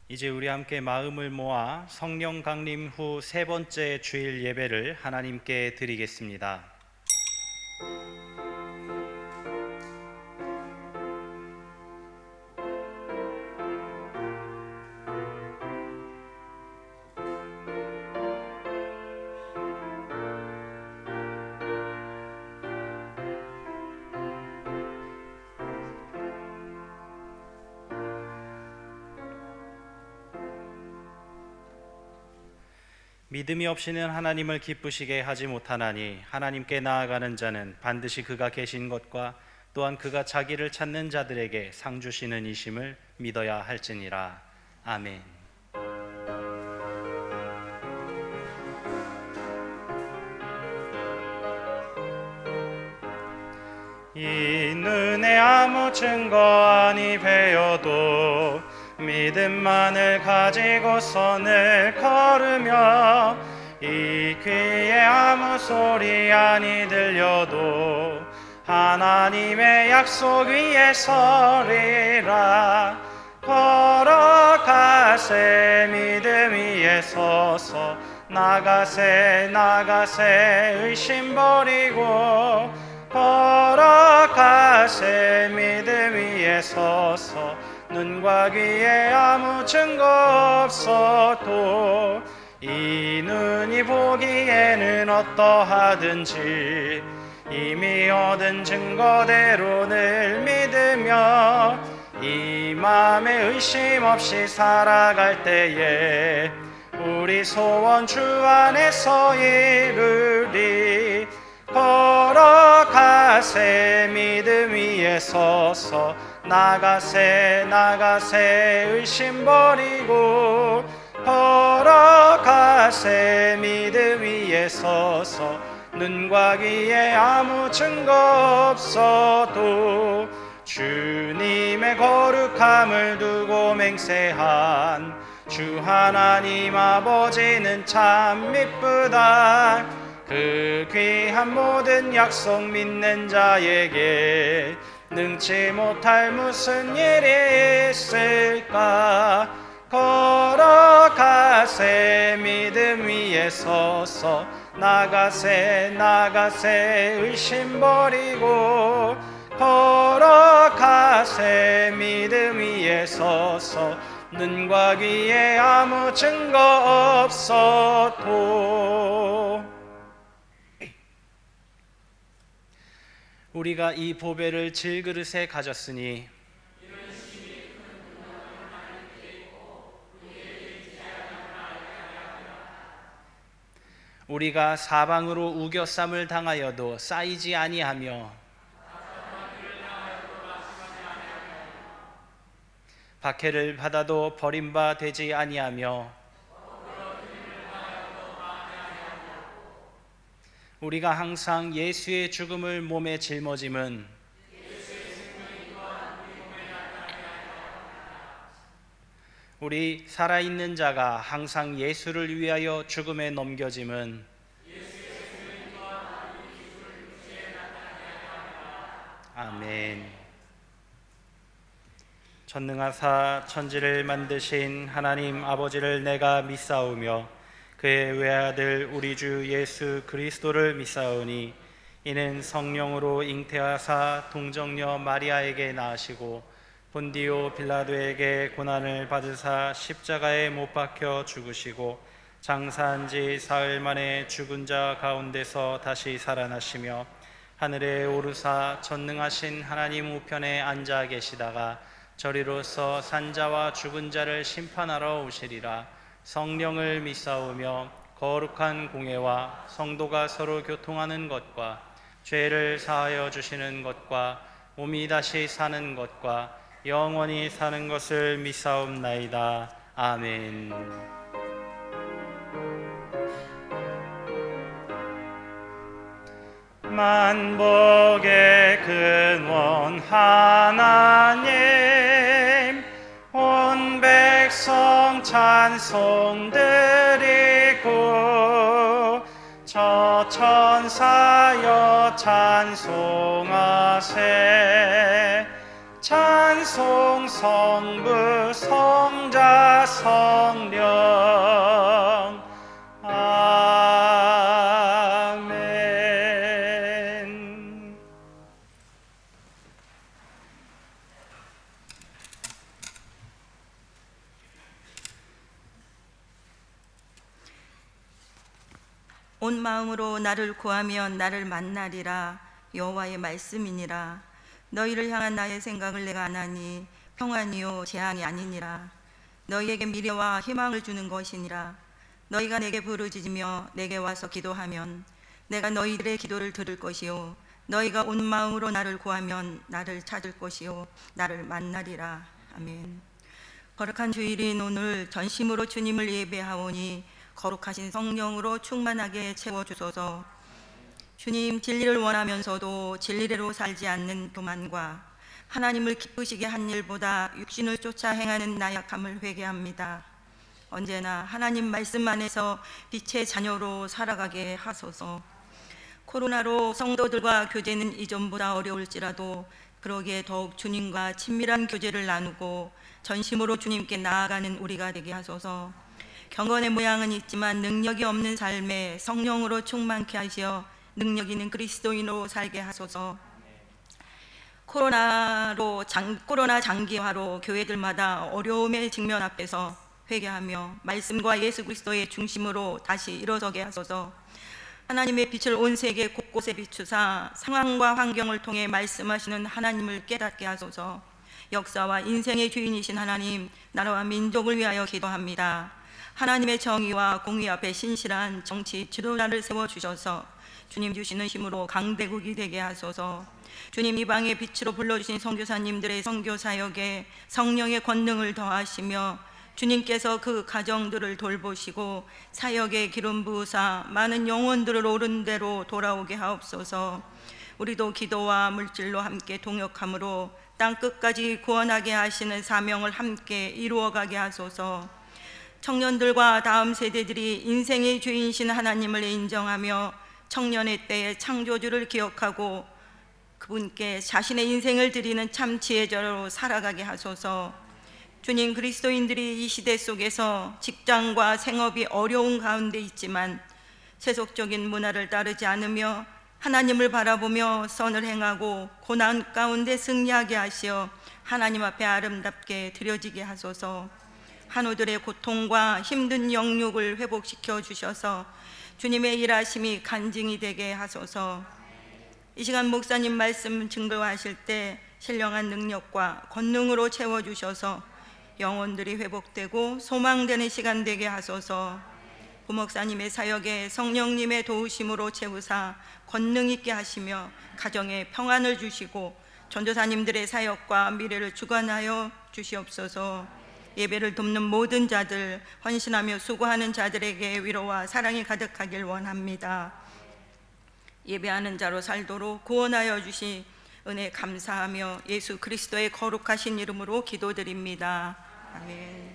이제 우리 함께 마음을 모아 성령 강림 후 세 번째 주일 예배를 하나님께 드리겠습니다. 믿음이 없이는 하나님을 기쁘시게 하지 못하나니 하나님께 나아가는 자는 반드시 그가 계신 것과 또한 그가 자기를 찾는 자들에게 상 주시는 이심을 믿어야 할지니라. 아멘. 이 눈에 아무 증거 아니 배어도 믿음만을 가지고 선을 걸으며 이 귀에 아무 소리 아니 들려도 하나님의 약속 위에 서리라. 걸어가세 믿음 위에 서서 나가세 의심 버리고 걸어가세 믿음 위에 서서 눈과 귀에 아무 증거 없어도 이 눈이 보기에는 어떠하든지 이미 얻은 증거대로 늘 믿으며 이 맘에 의심 없이 살아갈 때에 우리 소원 주 안에서 이루리. 걸어가세 믿음 위에 서서 나가세 의심 버리고 걸어가세 믿음 위에 서서 눈과 귀에 아무 증거 없어도 주님의 거룩함을 두고 맹세한 주 하나님 아버지는 참 미쁘다. 그 귀한 모든 약속 믿는 자에게 능치 못할 무슨 일이 있을까. 걸어가세 믿음 위에 서서 나가세 의심 버리고 걸어가세 믿음 위에 서서 눈과 귀에 아무 증거 없어도. 우리가 이 보배를 질그릇에 가졌으니 우리가 사방으로 우겨쌈을 당하여도 쌓이지 아니하며 박해를 받아도 버림바 되지 아니하며 우리가 항상 예수의 죽음을 몸에 짊어짐은 우리 살아있는 자가 항상 예수를 위하여 죽음에 넘겨짐은 아멘. 전능하사 천지를 만드신 하나님 아버지를 내가 믿사오며 그의 외아들 우리 주 예수 그리스도를 믿사오니 이는 성령으로 잉태하사 동정녀 마리아에게 낳으시고 본디오 빌라도에게 고난을 받으사 십자가에 못 박혀 죽으시고 장사한 지 사흘 만에 죽은 자 가운데서 다시 살아나시며 하늘에 오르사 전능하신 하나님 우편에 앉아 계시다가 저리로서 산자와 죽은 자를 심판하러 오시리라. 성령을 믿사오며 거룩한 공회와 성도가 서로 교통하는 것과 죄를 사하여 주시는 것과 몸이 다시 사는 것과 영원히 사는 것을 믿사옵나이다. 아멘. 만복의 근원 하나님 온 백성 찬송 드리고 저 천사여 찬송하세 찬송 성부 성자 성령. 아멘. 온 마음으로 나를 구하면 나를 만나리라. 여호와의 말씀이니라. 너희를 향한 나의 생각을 내가 아나니 평안이요 재앙이 아니니라. 너희에게 미래와 희망을 주는 것이니라. 너희가 내게 부르짖으며 내게 와서 기도하면 내가 너희들의 기도를 들을 것이요 너희가 온 마음으로 나를 구하면 나를 찾을 것이요 나를 만나리라. 아멘. 거룩한 주일인 오늘 전심으로 주님을 예배하오니 거룩하신 성령으로 충만하게 채워주소서. 주님, 진리를 원하면서도 진리대로 살지 않는 교만과 하나님을 기쁘시게 한 일보다 육신을 쫓아 행하는 나약함을 회개합니다. 언제나 하나님 말씀 안에서 빛의 자녀로 살아가게 하소서. 코로나로 성도들과 교제는 이전보다 어려울지라도 그러기에 더욱 주님과 친밀한 교제를 나누고 전심으로 주님께 나아가는 우리가 되게 하소서. 경건의 모양은 있지만 능력이 없는 삶에 성령으로 충만케 하시어 능력 있는 그리스도인으로 살게 하소서. 코로나 장기화로 교회들마다 어려움의 직면 앞에서 회개하며 말씀과 예수 그리스도의 중심으로 다시 일어서게 하소서. 하나님의 빛을 온 세계 곳곳에 비추사 상황과 환경을 통해 말씀하시는 하나님을 깨닫게 하소서. 역사와 인생의 주인이신 하나님, 나라와 민족을 위하여 기도합니다. 하나님의 정의와 공의 앞에 신실한 정치 지도자를 세워주셔서 주님 주시는 힘으로 강대국이 되게 하소서. 주님, 이방의 빛으로 불러주신 선교사님들의 선교 사역에 성령의 권능을 더하시며 주님께서 그 가정들을 돌보시고 사역의 기름 부으사 많은 영혼들을 옳은 대로 돌아오게 하옵소서. 우리도 기도와 물질로 함께 동역함으로 땅 끝까지 구원하게 하시는 사명을 함께 이루어가게 하소서. 청년들과 다음 세대들이 인생의 주인이신 하나님을 인정하며 청년의 때의 창조주를 기억하고 그분께 자신의 인생을 드리는 참 지혜자로 살아가게 하소서. 주님, 그리스도인들이 이 시대 속에서 직장과 생업이 어려운 가운데 있지만 세속적인 문화를 따르지 않으며 하나님을 바라보며 선을 행하고 고난 가운데 승리하게 하시어 하나님 앞에 아름답게 드려지게 하소서. 한우들의 고통과 힘든 영육을 회복시켜 주셔서 주님의 일하심이 간증이 되게 하소서. 이 시간 목사님 말씀 증거하실 때 신령한 능력과 권능으로 채워주셔서 영혼들이 회복되고 소망되는 시간 되게 하소서. 부목사님의 사역에 성령님의 도우심으로 채우사 권능 있게 하시며 가정에 평안을 주시고 전도사님들의 사역과 미래를 주관하여 주시옵소서. 예배를 돕는 모든 자들, 헌신하며 수고하는 자들에게 위로와 사랑이 가득하길 원합니다. 예배하는 자로 살도록 구원하여 주신 은혜 감사하며 예수 그리스도의 거룩하신 이름으로 기도드립니다. 아멘.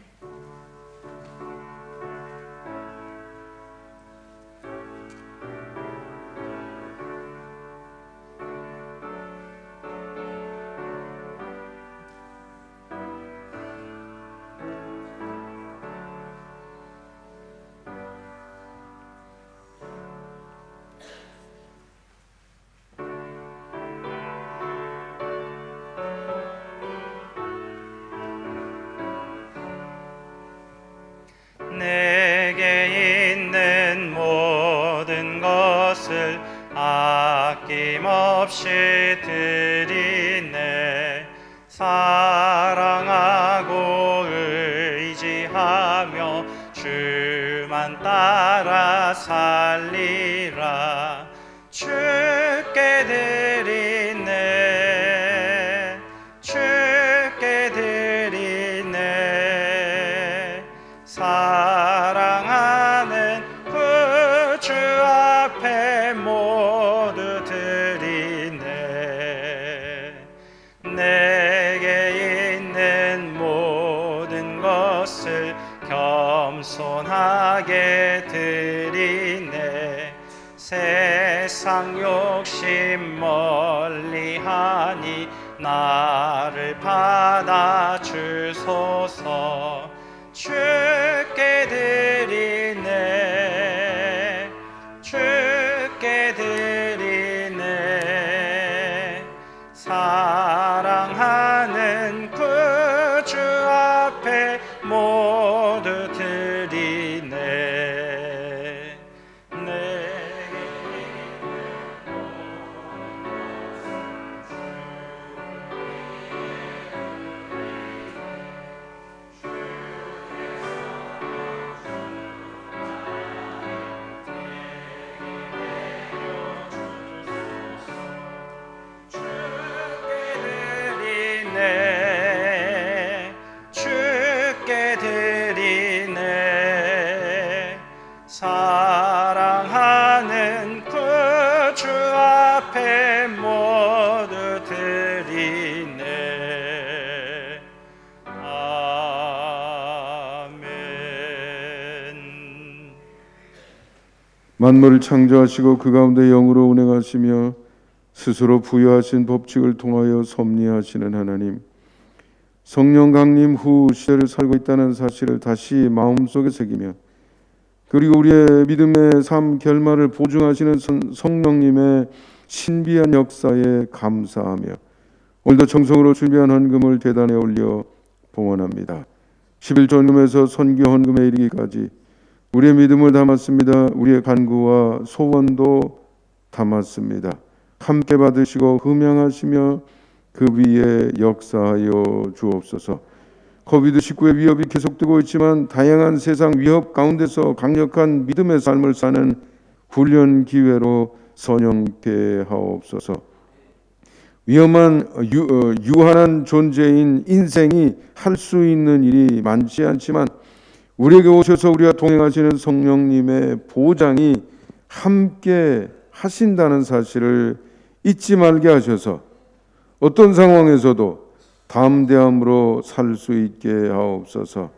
내게 있는 모든 것을 아낌없이 드리네. 사랑하고 의지하며 주만 따라 살리라. 주께 드리네. 주께 드리네. 사랑하는 구주 앞에 모두 드리네. 내게 있는 모든 것을 겸손하게 드리네. 세상 욕심 멀리하니 나를 받아 주소서. 주께 드리네 주께 드리네 사랑하는 구주 앞에 모두 드리네 주께 드리네 사랑하는 구주 앞에 모두 드리네 아멘. 만물을 창조하시고 그 가운데 영으로 운행하시며 스스로 부여하신 법칙을 통하여 섭리하시는 하나님, 성령 강림 후 시대를 살고 있다는 사실을 다시 마음속에 새기며 그리고 우리의 믿음의 삶 결말을 보증하시는 성령님의 신비한 역사에 감사하며 오늘도 정성으로 준비한 헌금을 제단에 올려 봉헌합니다. 11조 헌금에서 선교 헌금에 이르기까지 우리의 믿음을 담았습니다. 우리의 간구와 소원도 담았습니다. 함께 받으시고 흠양하시며 그 위에 역사하여 주옵소서. 코비드19의 위협이 계속되고 있지만 다양한 세상 위협 가운데서 강력한 믿음의 삶을 사는 훈련 기회로 선영케 하옵소서. 위험한 유한한 존재인 인생이 할 수 있는 일이 많지 않지만 우리에게 오셔서 우리와 동행하시는 성령님의 보장이 함께 하신다는 사실을 잊지 말게 하셔서 어떤 상황에서도 담대함으로 살 수 있게 하옵소서.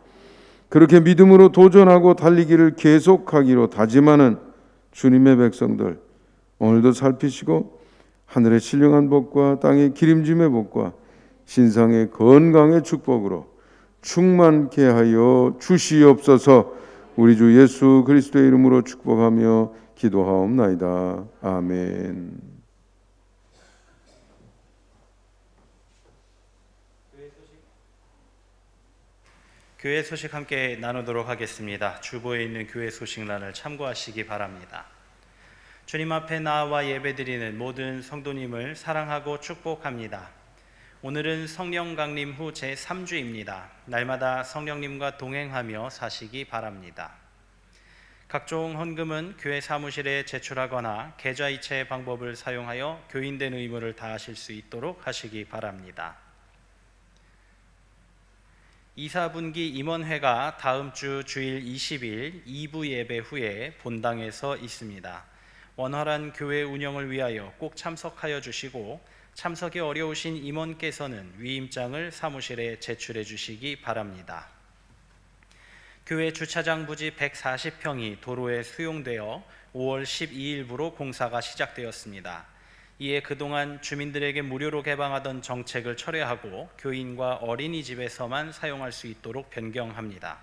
그렇게 믿음으로 도전하고 달리기를 계속하기로 다짐하는 주님의 백성들 오늘도 살피시고 하늘의 신령한 복과 땅의 기림짐의 복과 신상의 건강의 축복으로 충만케 하여 주시옵소서. 우리 주 예수 그리스도의 이름으로 축복하며 기도하옵나이다. 아멘. 교회 소식 함께 나누도록 하겠습니다. 주보에 있는 교회 소식란을 참고하시기 바랍니다. 주님 앞에 나와 예배드리는 모든 성도님을 사랑하고 축복합니다. 오늘은 성령 강림 후 제3주입니다. 날마다 성령님과 동행하며 사시기 바랍니다. 각종 헌금은 교회 사무실에 제출하거나 계좌이체 방법을 사용하여 교인된 의무를 다하실 수 있도록 하시기 바랍니다. 2사분기 임원회가 다음 주 주일 20일 2부 예배 후에 본당에서 있습니다. 원활한 교회 운영을 위하여 꼭 참석하여 주시고 참석이 어려우신 임원께서는 위임장을 사무실에 제출해 주시기 바랍니다. 교회 주차장 부지 140평이 도로에 수용되어 5월 12일부로 공사가 시작되었습니다. 이에 그동안 주민들에게 무료로 개방하던 정책을 철회하고 교인과 어린이집에서만 사용할 수 있도록 변경합니다.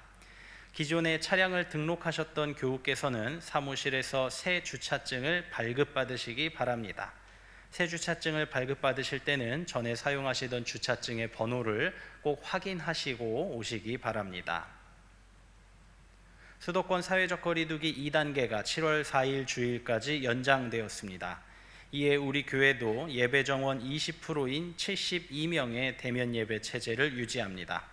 기존에 차량을 등록하셨던 교우께서는 사무실에서 새 주차증을 발급받으시기 바랍니다. 새 주차증을 발급받으실 때는 전에 사용하시던 주차증의 번호를 꼭 확인하시고 오시기 바랍니다. 수도권 사회적 거리두기 2단계가 7월 4일 주일까지 연장되었습니다. 이에 우리 교회도 예배 정원 20%인 72명의 대면 예배 체제를 유지합니다.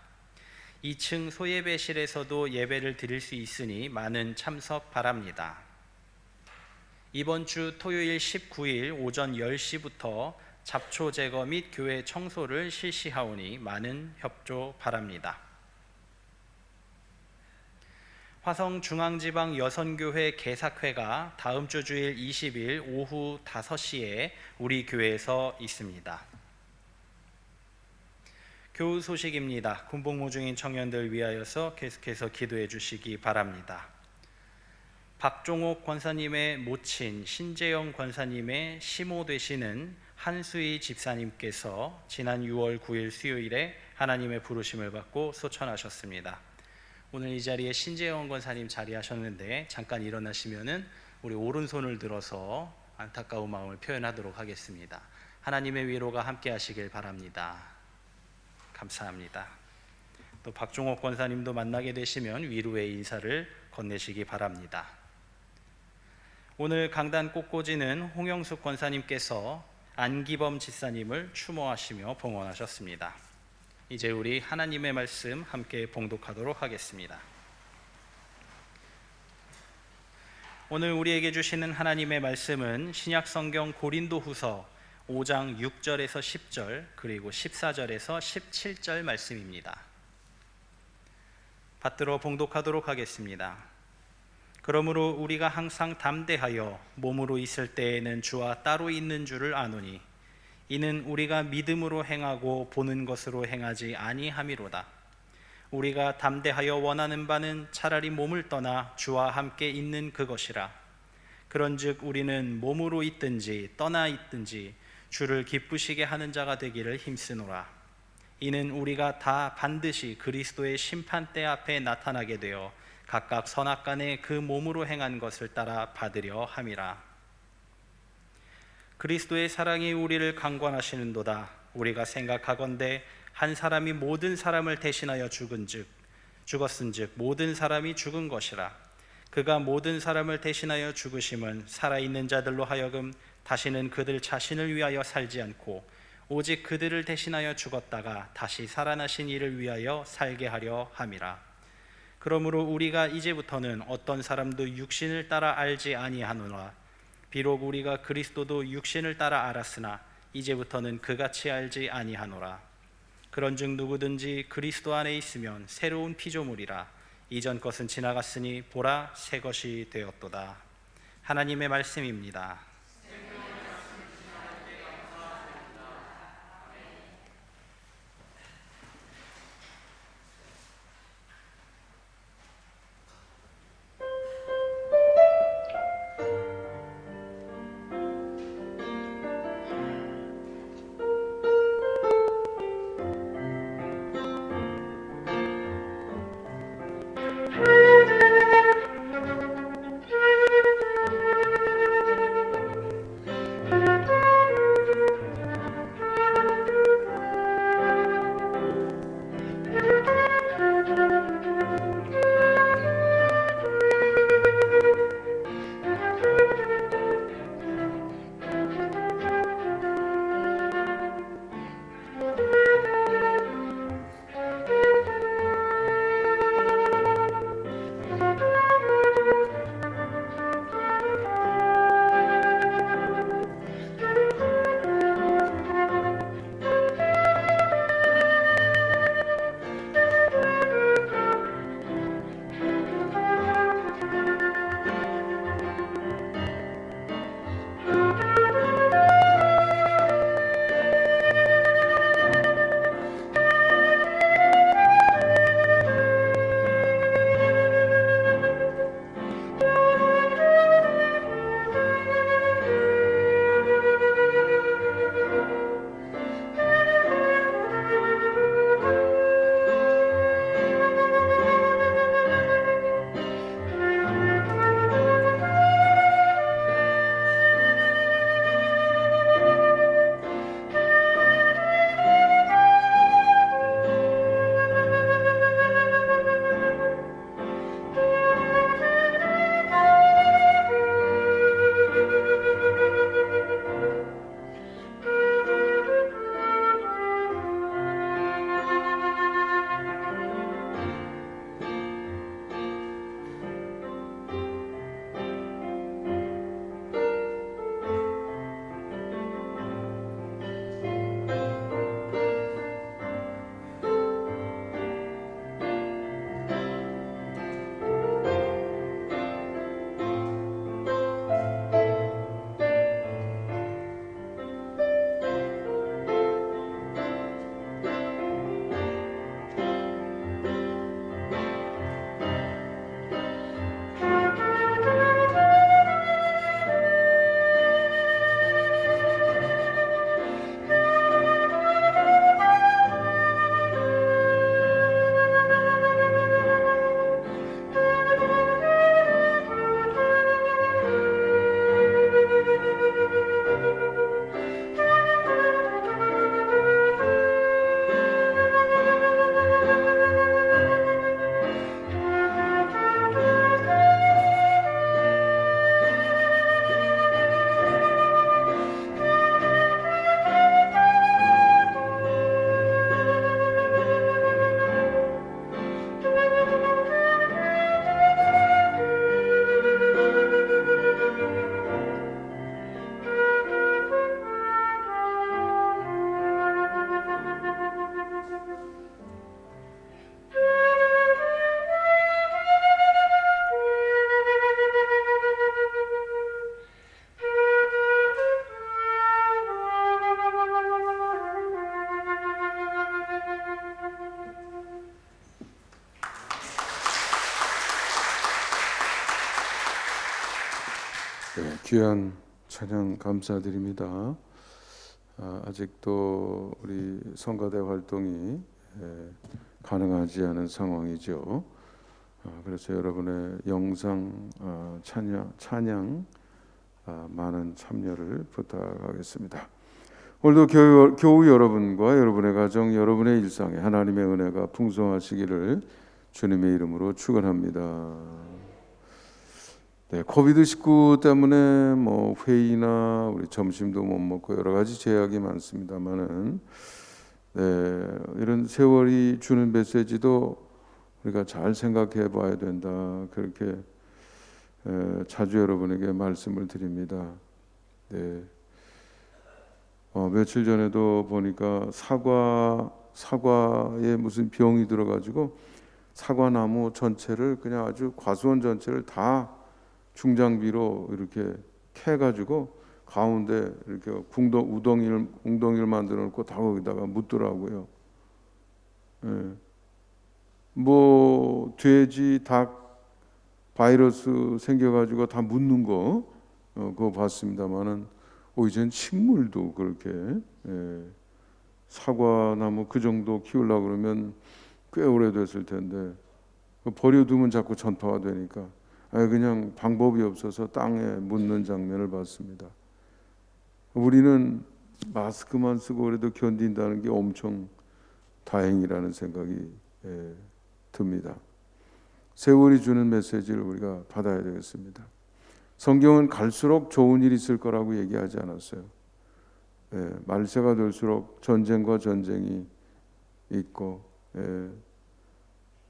2층 소예배실에서도 예배를 드릴 수 있으니 많은 참석 바랍니다. 이번 주 토요일 19일 오전 10시부터 잡초 제거 및 교회 청소를 실시하오니 많은 협조 바랍니다. 화성중앙지방 여선교회 개사회가 다음 주 주일 20일 오후 5시에 우리 교회에서 있습니다. 교우 소식입니다. 군복무 중인 청년들 위하여서 계속해서 기도해 주시기 바랍니다. 박종옥 권사님의 모친 신재영 권사님의 시모 되시는 한수희 집사님께서 지난 6월 9일 수요일에 하나님의 부르심을 받고 소천하셨습니다. 오늘 이 자리에 신재영 권사님 자리하셨는데 잠깐 일어나시면은 우리 오른손을 들어서 안타까운 마음을 표현하도록 하겠습니다. 하나님의 위로가 함께 하시길 바랍니다. 감사합니다. 또 박종옥 권사님도 만나게 되시면 위로의 인사를 건네시기 바랍니다. 오늘 강단 꽃꽂이는 홍영숙 권사님께서 안기범 집사님을 추모하시며 봉헌하셨습니다. 이제 우리 하나님의 말씀 함께 봉독하도록 하겠습니다. 오늘 우리에게 주시는 하나님의 말씀은 신약성경 고린도후서 5장 6절에서 10절 그리고 14절에서 17절 말씀입니다. 받들어 봉독하도록 하겠습니다. 그러므로 우리가 항상 담대하여 몸으로 있을 때에는 주와 따로 있는 줄을 아노니 이는 우리가 믿음으로 행하고 보는 것으로 행하지 아니함이로다. 우리가 담대하여 원하는 바는 차라리 몸을 떠나 주와 함께 있는 그것이라. 그런즉 우리는 몸으로 있든지 떠나 있든지 주를 기쁘시게 하는 자가 되기를 힘쓰노라. 이는 우리가 다 반드시 그리스도의 심판대 앞에 나타나게 되어 각각 선악간에 그 몸으로 행한 것을 따라 받으려 함이라. 그리스도의 사랑이 우리를 강권하시는도다. 우리가 생각하건대 한 사람이 모든 사람을 대신하여 죽었은즉 모든 사람이 죽은 것이라. 그가 모든 사람을 대신하여 죽으심은 살아있는 자들로 하여금 다시는 그들 자신을 위하여 살지 않고 오직 그들을 대신하여 죽었다가 다시 살아나신 이를 위하여 살게 하려 함이라. 그러므로 우리가 이제부터는 어떤 사람도 육신을 따라 알지 아니하노라. 비록 우리가 그리스도도 육신을 따라 알았으나 이제부터는 그같이 알지 아니하노라. 그런즉 누구든지 그리스도 안에 있으면 새로운 피조물이라. 이전 것은 지나갔으니 보라 새 것이 되었도다. 하나님의 말씀입니다. 네, 귀한 찬양 감사드립니다. 아직도 우리 성가대 활동이 가능하지 않은 상황이죠. 그래서 여러분의 영상 찬양 많은 참여를 부탁하겠습니다. 오늘도 교우 여러분과 여러분의 가정, 여러분의 일상에 하나님의 은혜가 풍성하시기를 주님의 이름으로 축원합니다. 네, 코비드19 때문에 뭐 회의나 우리 점심도 못 먹고 여러 가지 제약이 많습니다만은 이런 세월이 주는 메시지도 우리가 잘 생각해 봐야 된다. 그렇게 자주 여러분에게 말씀을 드립니다. 네. 며칠 전에도 보니까 사과에 무슨 병이 들어가지고 사과나무 전체를 그냥 아주 과수원 전체를 다 중장비로 이렇게 캐가지고 가운데 이렇게 웅덩이를 만들어 놓고 다 거기다가 묻더라고요. 예. 뭐 돼지, 닭 바이러스 생겨가지고 다 묻는 거 그거 봤습니다만은 이젠 식물도 그렇게 사과나무 그 정도 키우려고 그러면 꽤 오래됐을 텐데 버려두면 자꾸 전파가 되니까 그냥 방법이 없어서 땅에 묻는 장면을 봤습니다. 우리는 마스크만 쓰고 그래도 견딘다는 게 엄청 다행이라는 생각이 듭니다. 세월이 주는 메시지를 우리가 받아야 되겠습니다. 성경은 갈수록 좋은 일이 있을 거라고 얘기하지 않았어요. 말세가 될수록 전쟁과 전쟁이 있고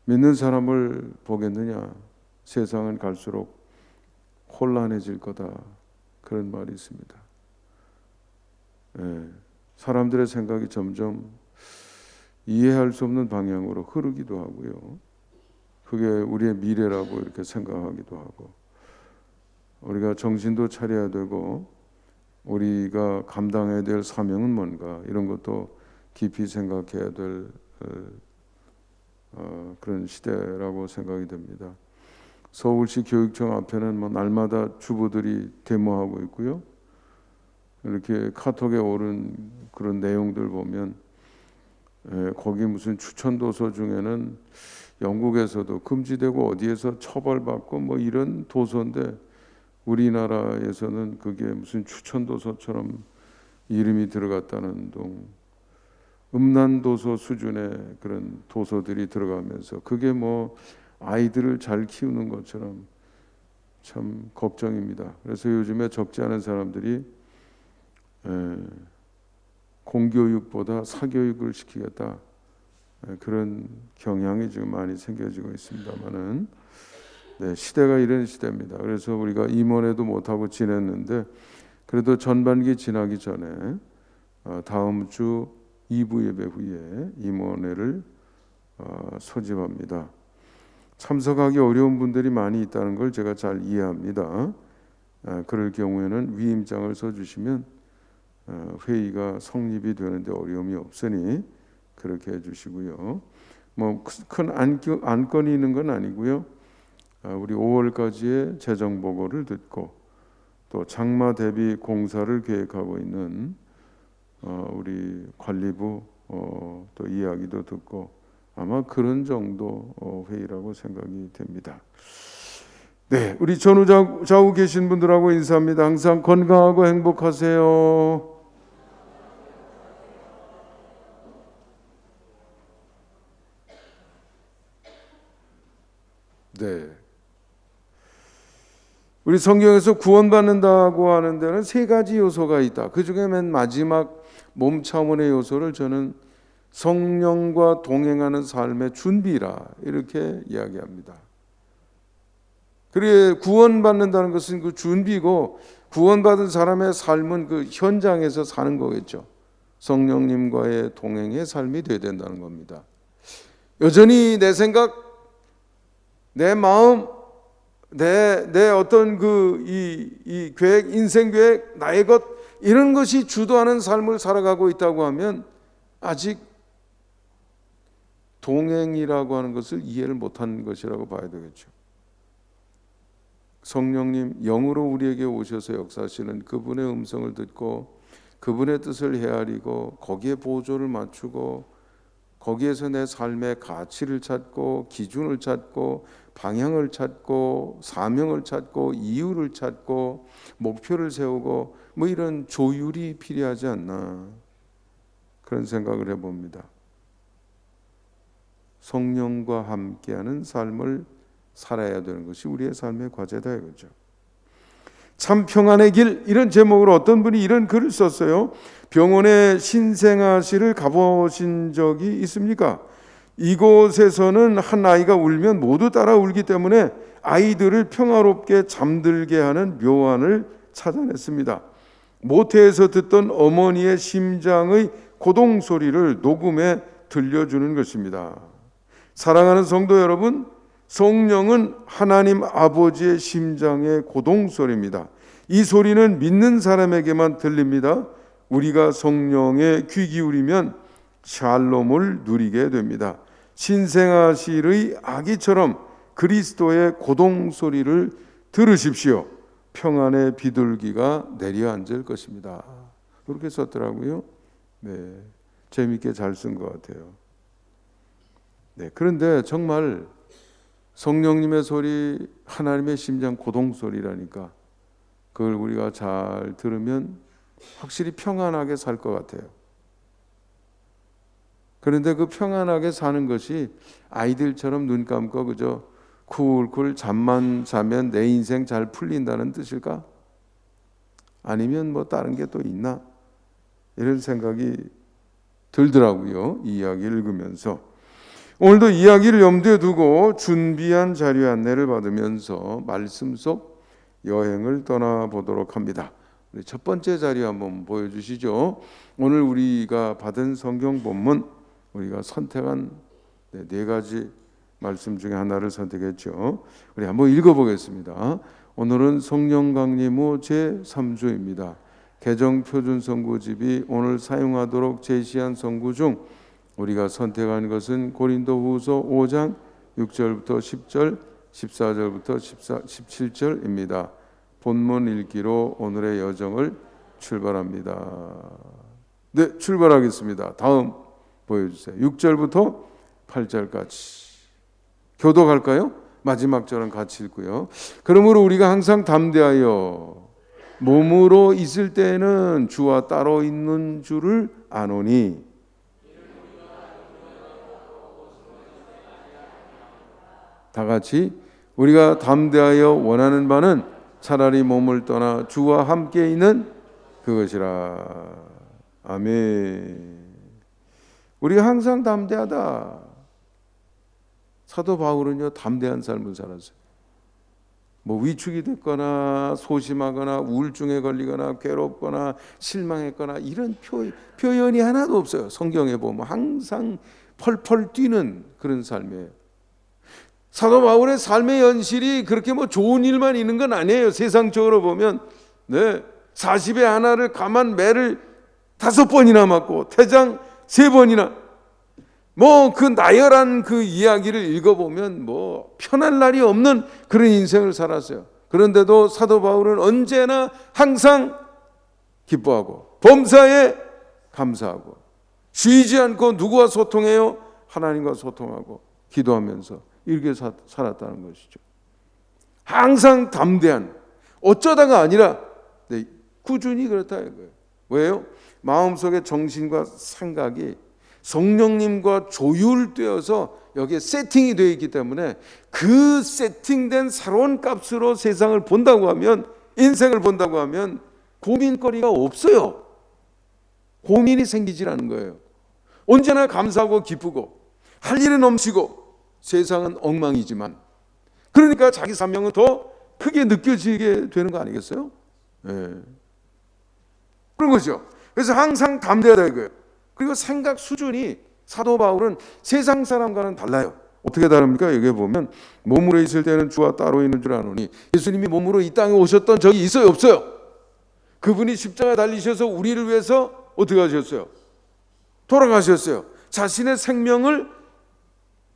믿는 사람을 보겠느냐? 세상은 갈수록 혼란해질 거다. 그런 말이 있습니다. 사람들의 생각이 점점 이해할 수 없는 방향으로 흐르기도 하고요. 그게 우리의 미래라고 이렇게 생각하기도 하고 우리가 정신도 차려야 되고 우리가 감당해야 될 사명은 뭔가 이런 것도 깊이 생각해야 될 그런 시대라고 생각이 됩니다. 서울시 교육청 앞에는 뭐 날마다 주부들이 데모하고 있고요. 이렇게 카톡에 오른 그런 내용들 보면 거기 무슨 추천 도서 중에는 영국에서도 금지되고 어디에서 처벌받고 뭐 이런 도서인데 우리나라에서는 그게 무슨 추천 도서처럼 이름이 들어갔다는 둥 음란 도서 수준의 그런 도서들이 들어가면서 그게 뭐 아이들을 잘 키우는 것처럼 참 걱정입니다. 그래서 요즘에 적지 않은 사람들이 공교육보다 사교육을 시키겠다 그런 경향이 지금 많이 생겨지고 있습니다만은 시대가 이런 시대입니다. 그래서 우리가 임원회도 못하고 지냈는데 그래도 전반기 지나기 전에 다음 주 2부 예배 후에 임원회를 소집합니다. 참석하기 어려운 분들이 많이 있다는 걸 제가 잘 이해합니다. 그럴 경우에는 위임장을 써주시면 회의가 성립이 되는데 어려움이 없으니 그렇게 해주시고요. 뭐 큰 안건이 있는 건 아니고요. 우리 5월까지의 재정 보고를 듣고 또 장마 대비 공사를 계획하고 있는 우리 관리부 또 이야기도 듣고 아마 그런 정도 회의라고 생각이 됩니다. 네, 우리 전후 좌우 계신 분들하고 인사합니다. 항상 건강하고 행복하세요. 네. 우리 성경에서 구원받는다고 하는 데는 세 가지 요소가 있다. 그 중에 맨 마지막 몸 차원의 요소를 저는 성령과 동행하는 삶의 준비라 이렇게 이야기합니다. 그래 구원받는다는 것은 그 준비고 구원받은 사람의 삶은 그 현장에서 사는 거겠죠. 성령님과의 동행의 삶이 되어야 된다는 겁니다. 여전히 내 생각, 내 마음, 내 어떤 이 계획, 인생 계획, 나의 것 이런 것이 주도하는 삶을 살아가고 있다고 하면 아직 동행이라고 하는 것을 이해를 못하는 것이라고 봐야 되겠죠. 성령님 영으로 우리에게 오셔서 역사하시는 그분의 음성을 듣고 그분의 뜻을 헤아리고 거기에 보조를 맞추고 거기에서 내 삶의 가치를 찾고 기준을 찾고 방향을 찾고 사명을 찾고 이유를 찾고 목표를 세우고 뭐 이런 조율이 필요하지 않나 그런 생각을 해봅니다. 성령과 함께하는 삶을 살아야 되는 것이 우리의 삶의 과제다 이거죠. 참 평안의 길 이런 제목으로 어떤 분이 이런 글을 썼어요. 병원에 신생아실을 가보신 적이 있습니까? 이곳에서는 한 아이가 울면 모두 따라 울기 때문에 아이들을 평화롭게 잠들게 하는 묘안을 찾아냈습니다. 모태에서 듣던 어머니의 심장의 고동 소리를 녹음해 들려주는 것입니다. 사랑하는 성도 여러분, 성령은 하나님 아버지의 심장의 고동소리입니다. 이 소리는 믿는 사람에게만 들립니다. 우리가 성령에 귀 기울이면 샬롬을 누리게 됩니다. 신생아실의 아기처럼 그리스도의 고동소리를 들으십시오. 평안의 비둘기가 내려앉을 것입니다. 그렇게 썼더라고요. 네, 재미있게 잘 쓴 것 같아요. 네, 그런데 정말 성령님의 소리, 하나님의 심장 고동소리라니까 그걸 우리가 잘 들으면 확실히 평안하게 살 것 같아요. 그런데 그 평안하게 사는 것이 아이들처럼 눈 감고 그저 쿨쿨 잠만 자면 내 인생 잘 풀린다는 뜻일까? 아니면 뭐 다른 게 또 있나? 이런 생각이 들더라고요. 이 이야기를 읽으면서. 오늘도 이야기를 염두에 두고 준비한 자료 안내를 받으면서 말씀 속 여행을 떠나보도록 합니다. 우리 첫 번째 자료 한번 보여주시죠. 오늘 우리가 받은 성경 본문 우리가 선택한 네 가지 말씀 중에 하나를 선택했죠. 우리 한번 읽어보겠습니다. 오늘은 성령 강림 후 제3주입니다. 개정 표준 선구집이 오늘 사용하도록 제시한 선구 중 우리가 선택한 것은 고린도후서 5장 6절부터 10절, 14절부터 17절입니다. 본문 읽기로 오늘의 여정을 출발합니다. 네, 출발하겠습니다. 다음 보여주세요. 6절부터 8절까지. 교독할까요? 마지막 절은 같이 읽고요. 그러므로 우리가 항상 담대하여 몸으로 있을 때에는 주와 따로 있는 줄을 아노니 다 같이 우리가 담대하여 원하는 바는 차라리 몸을 떠나 주와 함께 있는 그것이라. 아멘. 우리가 항상 담대하다. 사도 바울은요 담대한 삶을 살았어요. 뭐 위축이 됐거나 소심하거나 우울증에 걸리거나 괴롭거나 실망했거나 이런 표현이 하나도 없어요. 성경에 보면 항상 펄펄 뛰는 그런 삶이에요. 사도 바울의 삶의 현실이 그렇게 뭐 좋은 일만 있는 건 아니에요. 세상적으로 보면 네, 40에 하나를 감한 매를 5번이나 맞고 태장 3번이나 뭐 그 나열한 그 이야기를 읽어보면 뭐 편할 날이 없는 그런 인생을 살았어요. 그런데도 사도 바울은 언제나 항상 기뻐하고 범사에 감사하고 쉬지 않고 누구와 소통해요? 하나님과 소통하고 기도하면서 이렇게 살았다는 것이죠. 항상 담대한, 어쩌다가 아니라 네, 꾸준히 그렇다 이거예요. 왜요? 마음속의 정신과 생각이 성령님과 조율되어서 여기에 세팅이 되어 있기 때문에 그 세팅된 새로운 값으로 세상을 본다고 하면, 인생을 본다고 하면 고민거리가 없어요. 고민이 생기질 않는 거예요. 언제나 감사하고 기쁘고 할 일은 넘치고 세상은 엉망이지만, 그러니까 자기 사명은 더 크게 느껴지게 되는 거 아니겠어요? 예. 그런 거죠. 그래서 항상 담대하다 이거예요. 그리고 생각 수준이 사도 바울은 세상 사람과는 달라요. 어떻게 다릅니까? 여기 보면 몸으로 있을 때는 주와 따로 있는 줄 아노니, 예수님이 몸으로 이 땅에 오셨던 적이 있어요, 없어요? 그분이 십자가에 달리셔서 우리를 위해서 어떻게 하셨어요? 돌아가셨어요. 자신의 생명을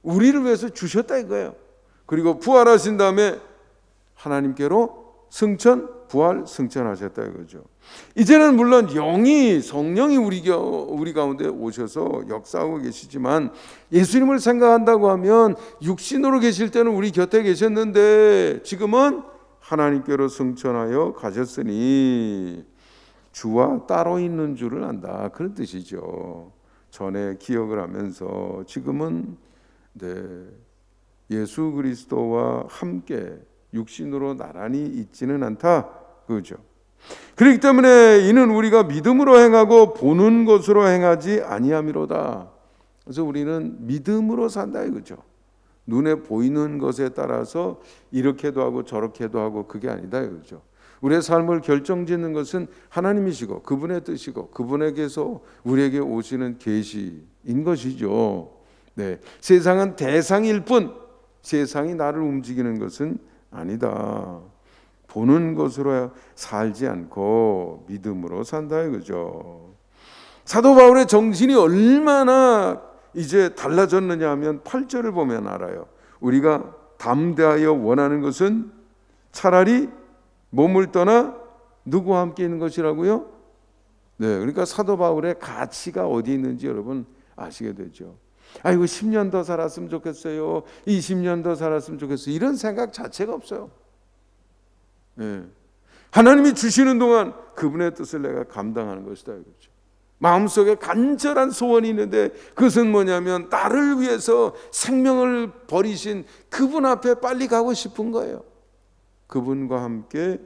우리를 위해서 주셨다 이거예요. 그리고 부활하신 다음에 하나님께로 부활 승천하셨다 이거죠. 이제는 물론 성령이 우리 가운데 오셔서 역사하고 계시지만, 예수님을 생각한다고 하면 육신으로 계실 때는 우리 곁에 계셨는데 지금은 하나님께로 승천하여 가셨으니 주와 따로 있는 줄을 안다, 그런 뜻이죠. 전에 기억을 하면서 지금은 예수 그리스도와 함께 육신으로 나란히 있지는 않다, 그죠? 그렇기 때문에 이는 우리가 믿음으로 행하고 보는 것으로 행하지 아니함이로다. 그래서 우리는 믿음으로 산다 이거죠. 눈에 보이는 것에 따라서 이렇게도 하고 저렇게도 하고 그게 아니다 이거죠. 우리의 삶을 결정짓는 것은 하나님이시고 그분의 뜻이고 그분에게서 우리에게 오시는 계시인 것이죠. 네, 세상은 대상일 뿐 세상이 나를 움직이는 것은 아니다. 보는 것으로 살지 않고 믿음으로 산다 이거죠. 사도 바울의 정신이 얼마나 이제 달라졌느냐 하면 8절을 보면 알아요. 우리가 담대하여 원하는 것은 차라리 몸을 떠나 누구와 함께 있는 것이라고요? 네, 그러니까 사도 바울의 가치가 어디 있는지 여러분 아시게 되죠. 아이고 10년 더 살았으면 좋겠어요, 20년 더 살았으면 좋겠어요, 이런 생각 자체가 없어요. 네. 하나님이 주시는 동안 그분의 뜻을 내가 감당하는 것이다 이거죠. 마음속에 간절한 소원이 있는데 그것은 뭐냐면 나를 위해서 생명을 버리신 그분 앞에 빨리 가고 싶은 거예요. 그분과 함께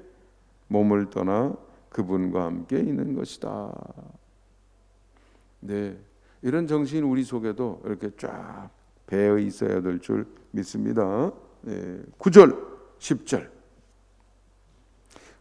몸을 떠나 그분과 함께 있는 것이다. 네, 이런 정신이 우리 속에도 이렇게 쫙 배어 있어야 될 줄 믿습니다. 네, 9절 10절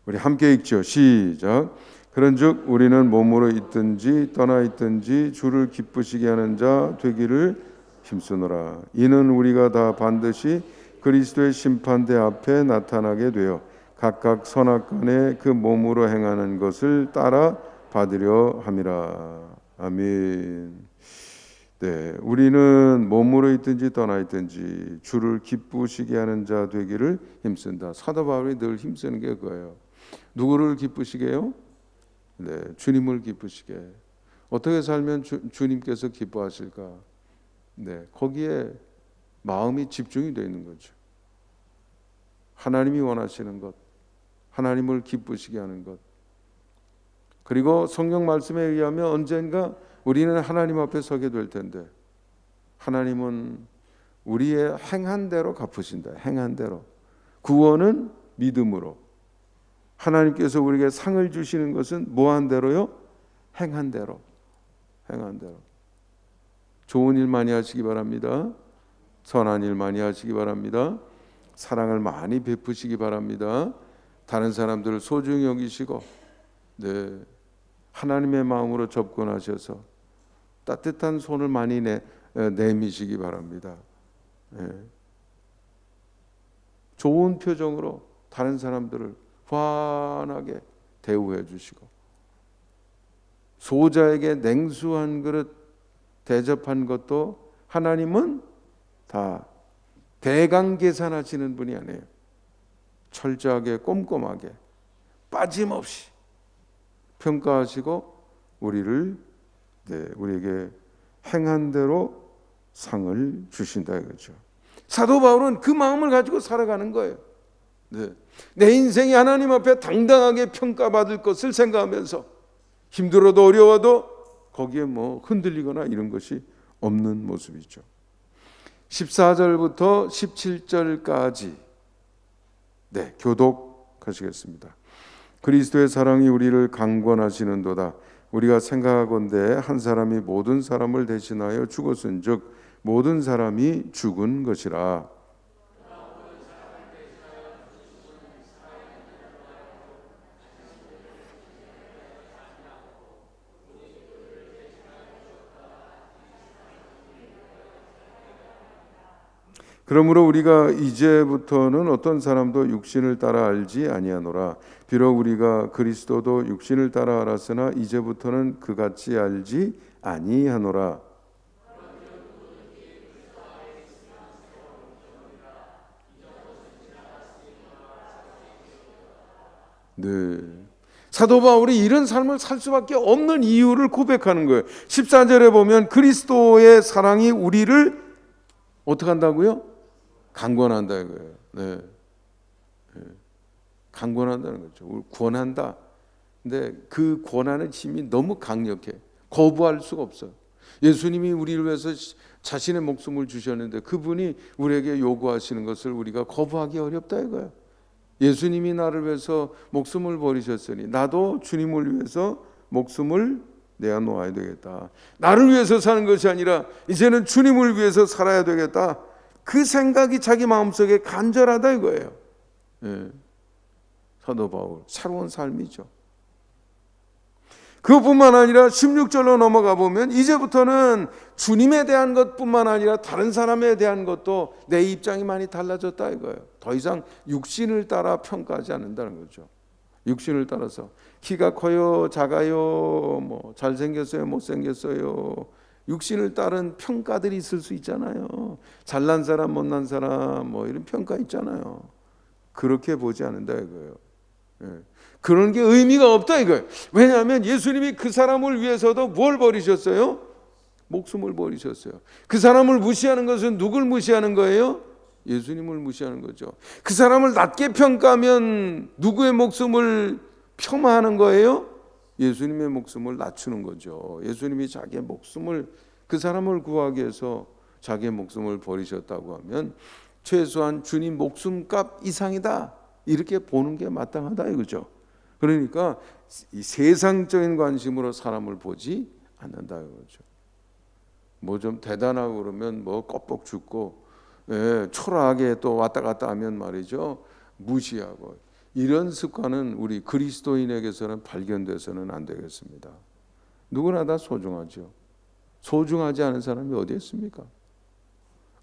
우리 함께 읽죠. 시작. 그런즉 우리는 몸으로 있든지 떠나 있든지 주를 기쁘시게 하는 자 되기를 힘쓰노라. 이는 우리가 다 반드시 그리스도의 심판대 앞에 나타나게 되어 각각 선악간에 그 몸으로 행하는 것을 따라 받으려 함이라. 아멘. 네, 우리는 몸으로 있든지 떠나 있든지 주를 기쁘시게 하는 자 되기를 힘쓴다. 사도 바울이 늘 힘쓰는 게 그거예요. 누구를 기쁘시게 해요? 네, 주님을 기쁘시게. 어떻게 살면 주님께서 기뻐하실까? 네, 거기에 마음이 집중이 되어 있는 거죠. 하나님이 원하시는 것, 하나님을 기쁘시게 하는 것. 그리고 성경 말씀에 의하면 언젠가 우리는 하나님 앞에 서게 될 텐데 하나님은 우리의 행한 대로 갚으신다. 행한 대로. 구원은 믿음으로. 하나님께서 우리에게 상을 주시는 것은 뭐한 대로요? 행한 대로. 행한 대로. 좋은 일 많이 하시기 바랍니다. 선한 일 많이 하시기 바랍니다. 사랑을 많이 베푸시기 바랍니다. 다른 사람들을 소중히 여기시고, 네, 하나님의 마음으로 접근하셔서 따뜻한 손을 많이 내미시기 바랍니다. 네. 좋은 표정으로 다른 사람들을 환하게 대우해 주시고, 소자에게 냉수한 그릇 대접한 것도 하나님은 다 대강 계산하시는 분이 아니에요. 철저하게 꼼꼼하게 빠짐없이 평가하시고 우리에게 행한 대로 상을 주신다 이거죠. 사도 바울은 그 마음을 가지고 살아가는 거예요. 네. 내 인생이 하나님 앞에 당당하게 평가받을 것을 생각하면서 힘들어도 어려워도 거기에 뭐 흔들리거나 이런 것이 없는 모습이죠. 14절부터 17절까지 교독하시겠습니다. 그리스도의 사랑이 우리를 강권하시는도다. 우리가 생각하건대 한 사람이 모든 사람을 대신하여 죽었은즉 모든 사람이 죽은 것이라. 그러므로 우리가 이제부터는 어떤 사람도 육신을 따라 알지 아니하노라. 비록 우리가 그리스도도 육신을 따라 알았으나 이제부터는 그같이 알지 아니하노라. 네. 사도 바울이 이런 삶을 살 수밖에 없는 이유를 고백하는 거예요. 14절에 보면 그리스도의 사랑이 우리를 어떻게 한다고요? 강권한다 이거예요. 네. 강권한다는 거죠. 권한다. 근데 그 권하는 힘이 너무 강력해. 거부할 수가 없어요. 예수님이 우리를 위해서 자신의 목숨을 주셨는데 그분이 우리에게 요구하시는 것을 우리가 거부하기 어렵다 이거예요. 예수님이 나를 위해서 목숨을 버리셨으니 나도 주님을 위해서 목숨을 내어놓아야 되겠다. 나를 위해서 사는 것이 아니라 이제는 주님을 위해서 살아야 되겠다. 그 생각이 자기 마음속에 간절하다 이거예요. 예. 사도 바울 새로운 삶이죠. 그뿐만 아니라 16절로 넘어가 보면 이제부터는 주님에 대한 것뿐만 아니라 다른 사람에 대한 것도 내 입장이 많이 달라졌다 이거예요. 더 이상 육신을 따라 평가하지 않는다는 거죠. 육신을 따라서 키가 커요, 작아요, 뭐 잘생겼어요, 못생겼어요. 육신을 따른 평가들이 있을 수 있잖아요. 잘난 사람, 못난 사람, 뭐 이런 평가 있잖아요. 그렇게 보지 않는다 이거예요. 예. 그런 게 의미가 없다 이거예요. 왜냐하면 예수님이 그 사람을 위해서도 뭘 버리셨어요? 목숨을 버리셨어요. 그 사람을 무시하는 것은 누굴 무시하는 거예요? 예수님을 무시하는 거죠. 그 사람을 낮게 평가하면 누구의 목숨을 폄하하는 거예요? 예수님의 목숨을 낮추는 거죠. 예수님이 자기의 목숨을 그 사람을 구하기 위해서 자기의 목숨을 버리셨다고 하면 최소한 주님 목숨값 이상이다 이렇게 보는 게 마땅하다 이거죠. 그러니까 이 세상적인 관심으로 사람을 보지 않는다 이거죠. 뭐 좀 대단하고 그러면 뭐 껍벅 죽고 초라하게 또 왔다 갔다 하면 말이죠 무시하고 이런 습관은 우리 그리스도인에게서는 발견돼서는 안 되겠습니다. 누구나 다 소중하죠. 소중하지 않은 사람이 어디 있습니까?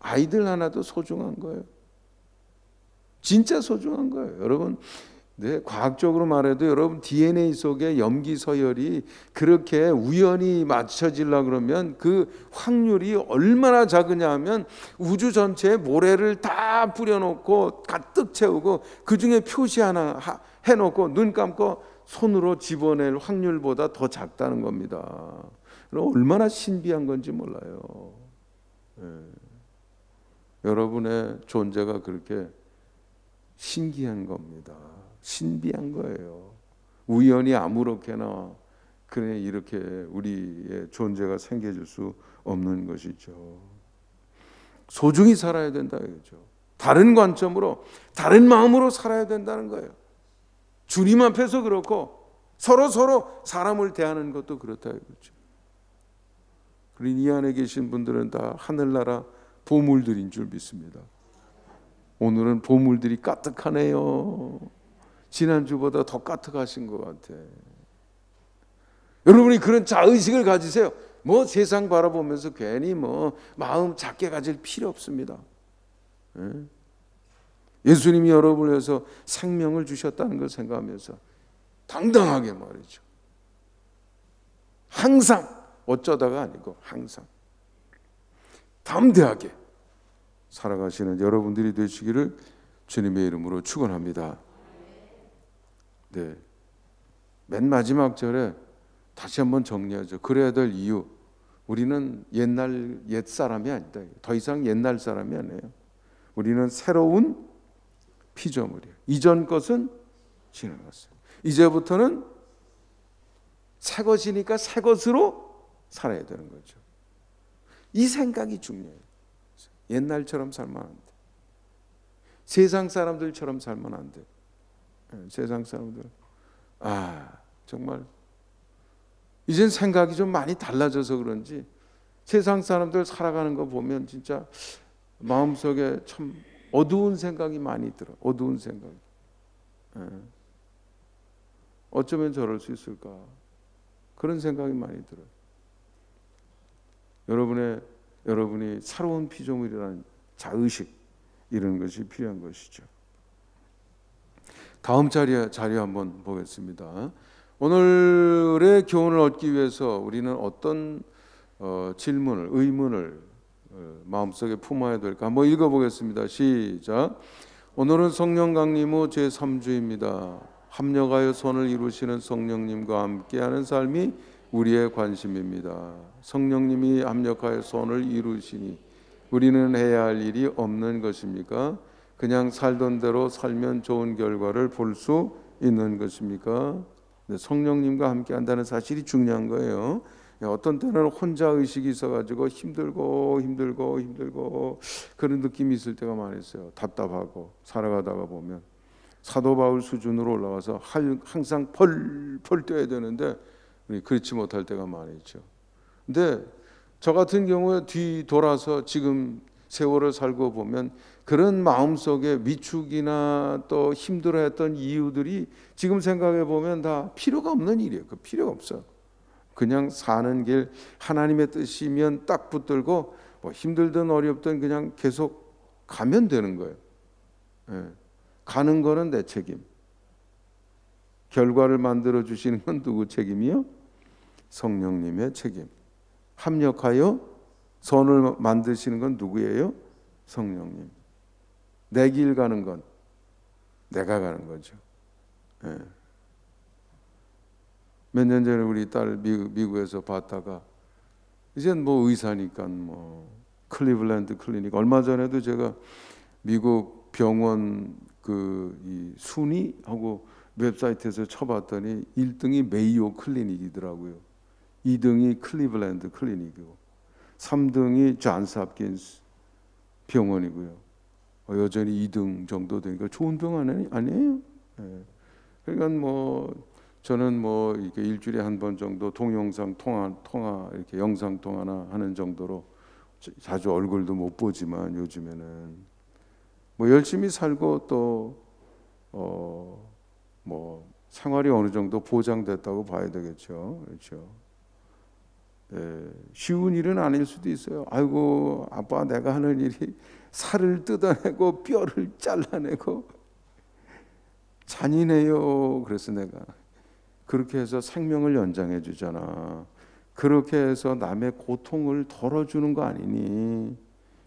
아이들 하나도 소중한 거예요. 진짜 소중한 거예요. 여러분 과학적으로 말해도 여러분 DNA 속에 염기 서열이 그렇게 우연히 맞춰지려고 그러면 그 확률이 얼마나 작으냐 하면 우주 전체에 모래를 다 뿌려놓고 가득 채우고 그중에 표시 하나 해놓고 눈 감고 손으로 집어낼 확률보다 더 작다는 겁니다. 그럼 얼마나 신비한 건지 몰라요. 여러분의 존재가 그렇게 신기한 겁니다. 신비한 거예요. 우연히 아무렇게나 그래 이렇게 우리의 존재가 생겨질 수 없는 것이죠. 소중히 살아야 된다 이거죠. 다른 관점으로 다른 마음으로 살아야 된다는 거예요. 주님 앞에서 그렇고 서로 사람을 대하는 것도 그렇다 이거죠. 그리고 이 안에 계신 분들은 다 하늘나라 보물들인 줄 믿습니다. 오늘은 보물들이 까뜩하네요. 지난주보다 더 까뜩하신 것 같아. 여러분이 그런 자의식을 가지세요. 뭐 세상 바라보면서 괜히 뭐 마음 작게 가질 필요 없습니다. 예수님이 여러분을 위해서 생명을 주셨다는 걸 생각하면서 당당하게 말이죠. 항상 어쩌다가 아니고 항상 담대하게 살아가시는 여러분들이 되시기를 주님의 이름으로 축원합니다. 네. 맨 마지막 절에 다시 한번 정리하죠. 그래야 될 이유. 우리는 옛 사람이 아니다. 더 이상 옛날 사람이 아니에요. 우리는 새로운 피조물이에요. 이전 것은 지나갔어요. 이제부터는 새 것이니까 새 것으로 살아야 되는 거죠. 이 생각이 중요해요. 옛날처럼 살면 안 돼. 세상 사람들처럼 살면 안 돼. 세상 사람들 정말 이젠 생각이 좀 많이 달라져서 그런지 세상 사람들 살아가는 거 보면 진짜 마음속에 참 어두운 생각이 많이 들어. 어두운 생각. 어쩌면 저럴 수 있을까? 그런 생각이 많이 들어요. 여러분이 새로운 피조물이라는 자의식, 이런 것이 필요한 것이죠. 다음 자료 한번 보겠습니다. 오늘의 교훈을 얻기 위해서 우리는 어떤 의문을 마음속에 품어야 될까? 한번 읽어보겠습니다. 시작. 오늘은 성령 강림 후 제3주입니다. 합력하여 선을 이루시는 성령님과 함께하는 삶이 우리의 관심입니다. 성령님이 합력하여 선을 이루시니 우리는 해야 할 일이 없는 것입니까? 그냥 살던 대로 살면 좋은 결과를 볼 수 있는 것입니까? 성령님과 함께한다는 사실이 중요한 거예요. 어떤 때는 혼자 의식이 있어가지고 힘들고 그런 느낌이 있을 때가 많이 있어요. 답답하고 살아가다가 보면 사도 바울 수준으로 올라가서 항상 펄펄 뛰어야 되는데 그렇지 못할 때가 많이 있죠. 근데 저 같은 경우에 뒤돌아서 지금 세월을 살고 보면 그런 마음속에 위축이나 또 힘들어했던 이유들이 지금 생각해 보면 다 필요가 없는 일이에요. 그 필요가 없어. 그냥 사는 길 하나님의 뜻이면 딱 붙들고 뭐 힘들든 어렵든 그냥 계속 가면 되는 거예요. 가는 거는 내 책임. 결과를 만들어 주시는 건 누구 책임이요? 성령님의 책임. 합력하여 선을 만드시는 건 누구예요? 성령님. 내 길 가는 건 내가 가는 거죠. 몇 년 전에 우리 딸 미국에서 봤다가 이젠 뭐 의사니까 뭐 클리블랜드 클리닉, 얼마 전에도 제가 미국 병원 이 순위하고 웹사이트에서 쳐봤더니 1등이 메이오 클리닉이더라고요. 2등이 클리블랜드 클리닉이고 3등이 존스 홉킨스 병원이고요. 여전히 2등 정도 되니까 좋은 병원 아니에요? 그러니까 뭐 저는 뭐 이렇게 일주일에 한 번 정도 동영상 통화 이렇게 영상 통화나 하는 정도로 자주 얼굴도 못 보지만 요즘에는 뭐 열심히 살고 또 뭐 생활이 어느 정도 보장됐다고 봐야 되겠죠. 그렇죠. 쉬운 일은 아닐 수도 있어요. 아이고 아빠, 내가 하는 일이 살을 뜯어내고 뼈를 잘라내고 잔인해요. 그래서 내가 그렇게 해서 생명을 연장해 주잖아. 그렇게 해서 남의 고통을 덜어주는 거 아니니?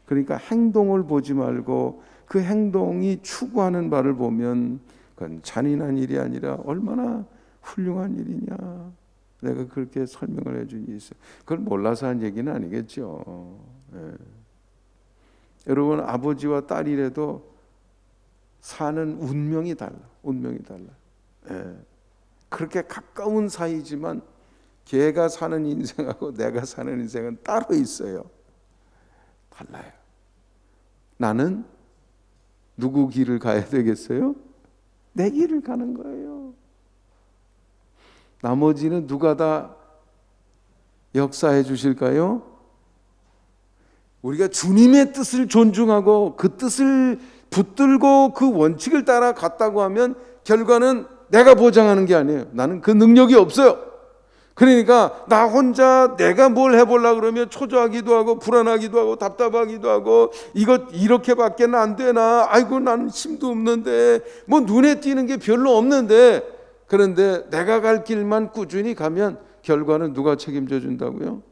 그러니까 행동을 보지 말고 그 행동이 추구하는 바를 보면 그건 잔인한 일이 아니라 얼마나 훌륭한 일이냐. 내가 그렇게 설명을 해준 게 있어요. 그걸 몰라서 한 얘기는 아니겠죠. 여러분, 아버지와 딸이라도 사는 운명이 달라. 그렇게 가까운 사이지만 걔가 사는 인생하고 내가 사는 인생은 따로 있어요. 달라요. 나는 누구 길을 가야 되겠어요? 내 길을 가는 거예요. 나머지는 누가 다 역사해 주실까요? 우리가 주님의 뜻을 존중하고 그 뜻을 붙들고 그 원칙을 따라 갔다고 하면 결과는 내가 보장하는 게 아니에요. 나는 그 능력이 없어요. 그러니까 나 혼자 내가 뭘 해보려고 그러면 초조하기도 하고 불안하기도 하고 답답하기도 하고 이것 이렇게밖에 안 되나, 아이고 나는 힘도 없는데, 뭐 눈에 띄는 게 별로 없는데, 그런데 내가 갈 길만 꾸준히 가면 결과는 누가 책임져 준다고요?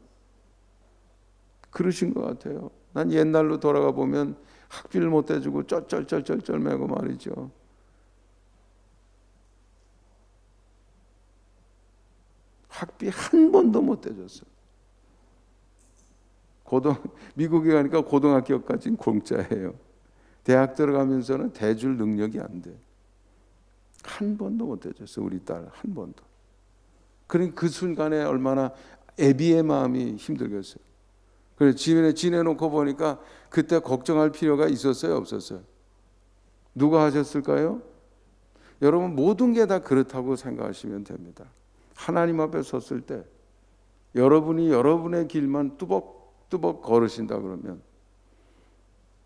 그러신 것 같아요. 난 옛날로 돌아가 보면 학비를 못 대주고 쩔쩔쩔쩔쩔매고 말이죠. 학비 한 번도 못 대줬어요. 미국에 가니까 고등학교까지는 공짜예요. 대학 들어가면서는 대줄 능력이 안 돼. 한 번도 못 대줬어요. 우리 딸 한 번도. 그러니까 그 순간에 얼마나 애비의 마음이 힘들겠어요. 그래서 지내놓고 보니까 그때 걱정할 필요가 있었어요, 없었어요? 누가 하셨을까요? 여러분, 모든 게 다 그렇다고 생각하시면 됩니다. 하나님 앞에 섰을 때 여러분이 여러분의 길만 뚜벅뚜벅 걸으신다 그러면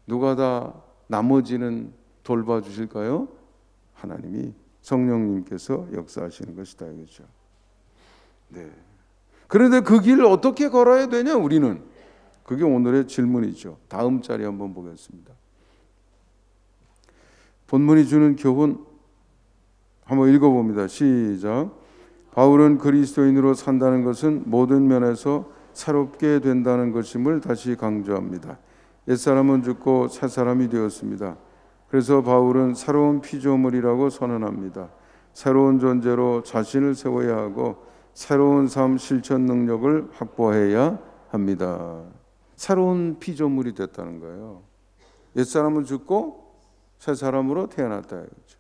누가 다 나머지는 돌봐주실까요? 하나님이 성령님께서 역사하시는 것이다 이거죠. 네. 그런데 그 길을 어떻게 걸어야 되냐 우리는? 그게 오늘의 질문이죠. 다음 자리 한번 보겠습니다. 본문이 주는 교훈 한번 읽어봅니다. 시작. 바울은 그리스도인으로 산다는 것은 모든 면에서 새롭게 된다는 것임을 다시 강조합니다. 옛사람은 죽고 새사람이 되었습니다. 그래서 바울은 새로운 피조물이라고 선언합니다. 새로운 존재로 자신을 세워야 하고 새로운 삶 실천 능력을 확보해야 합니다. 새로운 피조물이 됐다는 거예요. 옛사람은 죽고 새사람으로 태어났다 이거죠.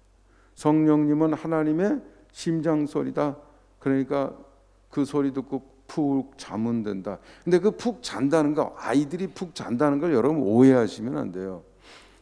성령님은 하나님의 심장 소리다. 그러니까 그 소리 듣고 푹 자면 된다. 근데 그 푹 잔다는 거, 아이들이 푹 잔다는 걸 여러분 오해하시면 안 돼요.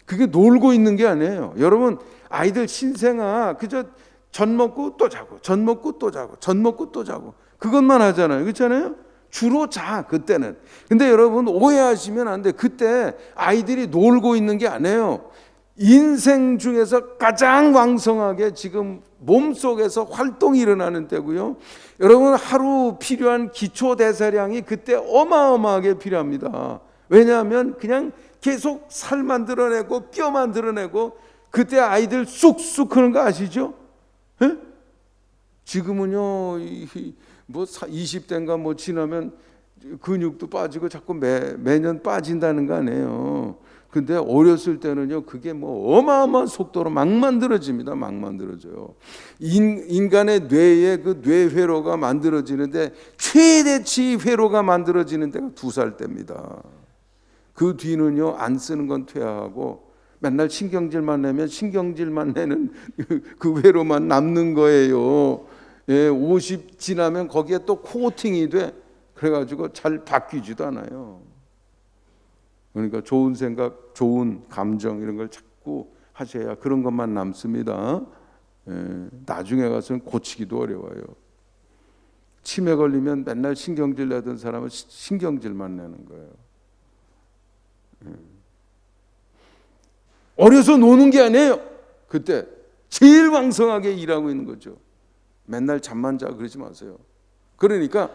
그게 놀고 있는 게 아니에요. 여러분 아이들 신생아 그저 젖 먹고 또 자고 젖 먹고 또 자고 젖 먹고 또 자고 그것만 하잖아요. 그렇잖아요. 주로 자 그때는. 근데 여러분 오해하시면 안 돼. 그때 아이들이 놀고 있는 게 아니에요. 인생 중에서 가장 왕성하게 지금 몸속에서 활동이 일어나는 때고요. 여러분 하루 필요한 기초 대사량이 그때 어마어마하게 필요합니다. 왜냐하면 그냥 계속 살 만들어내고 뼈 만들어내고 그때 아이들 쑥쑥 크는 거 아시죠? 에? 지금은요 뭐 20대인가 뭐 지나면 근육도 빠지고 자꾸 매년 빠진다는 거 아니에요. 근데 어렸을 때는요 그게 뭐 어마어마한 속도로 막 만들어집니다. 막 만들어져요. 인간의 뇌에 그 뇌회로가 만들어지는데 최대치 회로가 만들어지는 데가 2살 때입니다. 그 뒤는요 안 쓰는 건 퇴화하고 맨날 신경질만 내면 신경질만 내는 그 회로만 남는 거예요. 예, 50 지나면 거기에 또 코팅이 돼. 그래가지고 잘 바뀌지도 않아요. 그러니까 좋은 생각, 좋은 감정 이런 걸 자꾸 하셔야 그런 것만 남습니다. 예, 나중에 가서는 고치기도 어려워요. 치매 걸리면 맨날 신경질 내던 사람은 신경질만 내는 거예요. 어려서 노는 게 아니에요. 그때 제일 왕성하게 일하고 있는 거죠. 맨날 잠만 자 그러지 마세요. 그러니까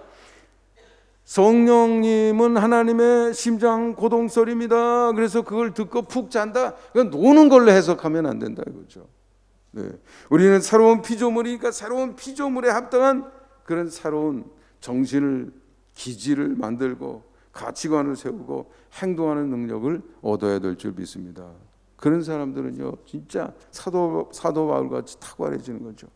성령님은 하나님의 심장 고동소리입니다. 그래서 그걸 듣고 푹 잔다. 그건 노는 걸로 해석하면 안 된다 이거죠. 네. 우리는 새로운 피조물이니까 새로운 피조물에 합당한 그런 새로운 정신을 기지를 만들고 가치관을 세우고 행동하는 능력을 얻어야 될 줄 믿습니다. 그런 사람들은요 진짜 사도 바울같이 탁월해지는 거죠.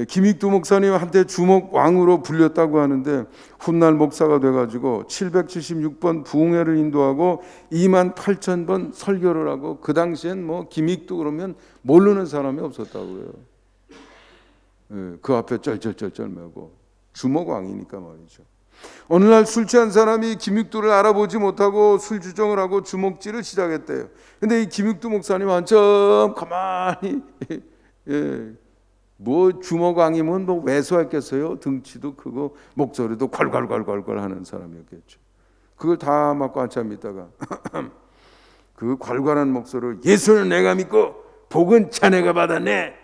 김익두 목사님 한때 주목 왕으로 불렸다고 하는데 훗날 목사가 돼가지고 776번 부흥회를 인도하고 28,000번 설교를 하고 그 당시엔 뭐 김익두 그러면 모르는 사람이 없었다고 그래요. 그 앞에 쩔쩔쩔쩔 매고 주목 왕이니까 말이죠. 어느 날 술 취한 사람이 김익두를 알아보지 못하고 술 주정을 하고 주먹질을 시작했대요. 근데 이 김익두 목사님 한참 가만히 뭐 주먹왕이면 뭐 왜소했겠어요. 등치도 크고 목소리도 콸콸콸콸콸 하는 사람이었겠죠. 그걸 다 맞고 한참 있다가 그 콸콸한 목소리로 예수는 내가 믿고 복은 자네가 받았네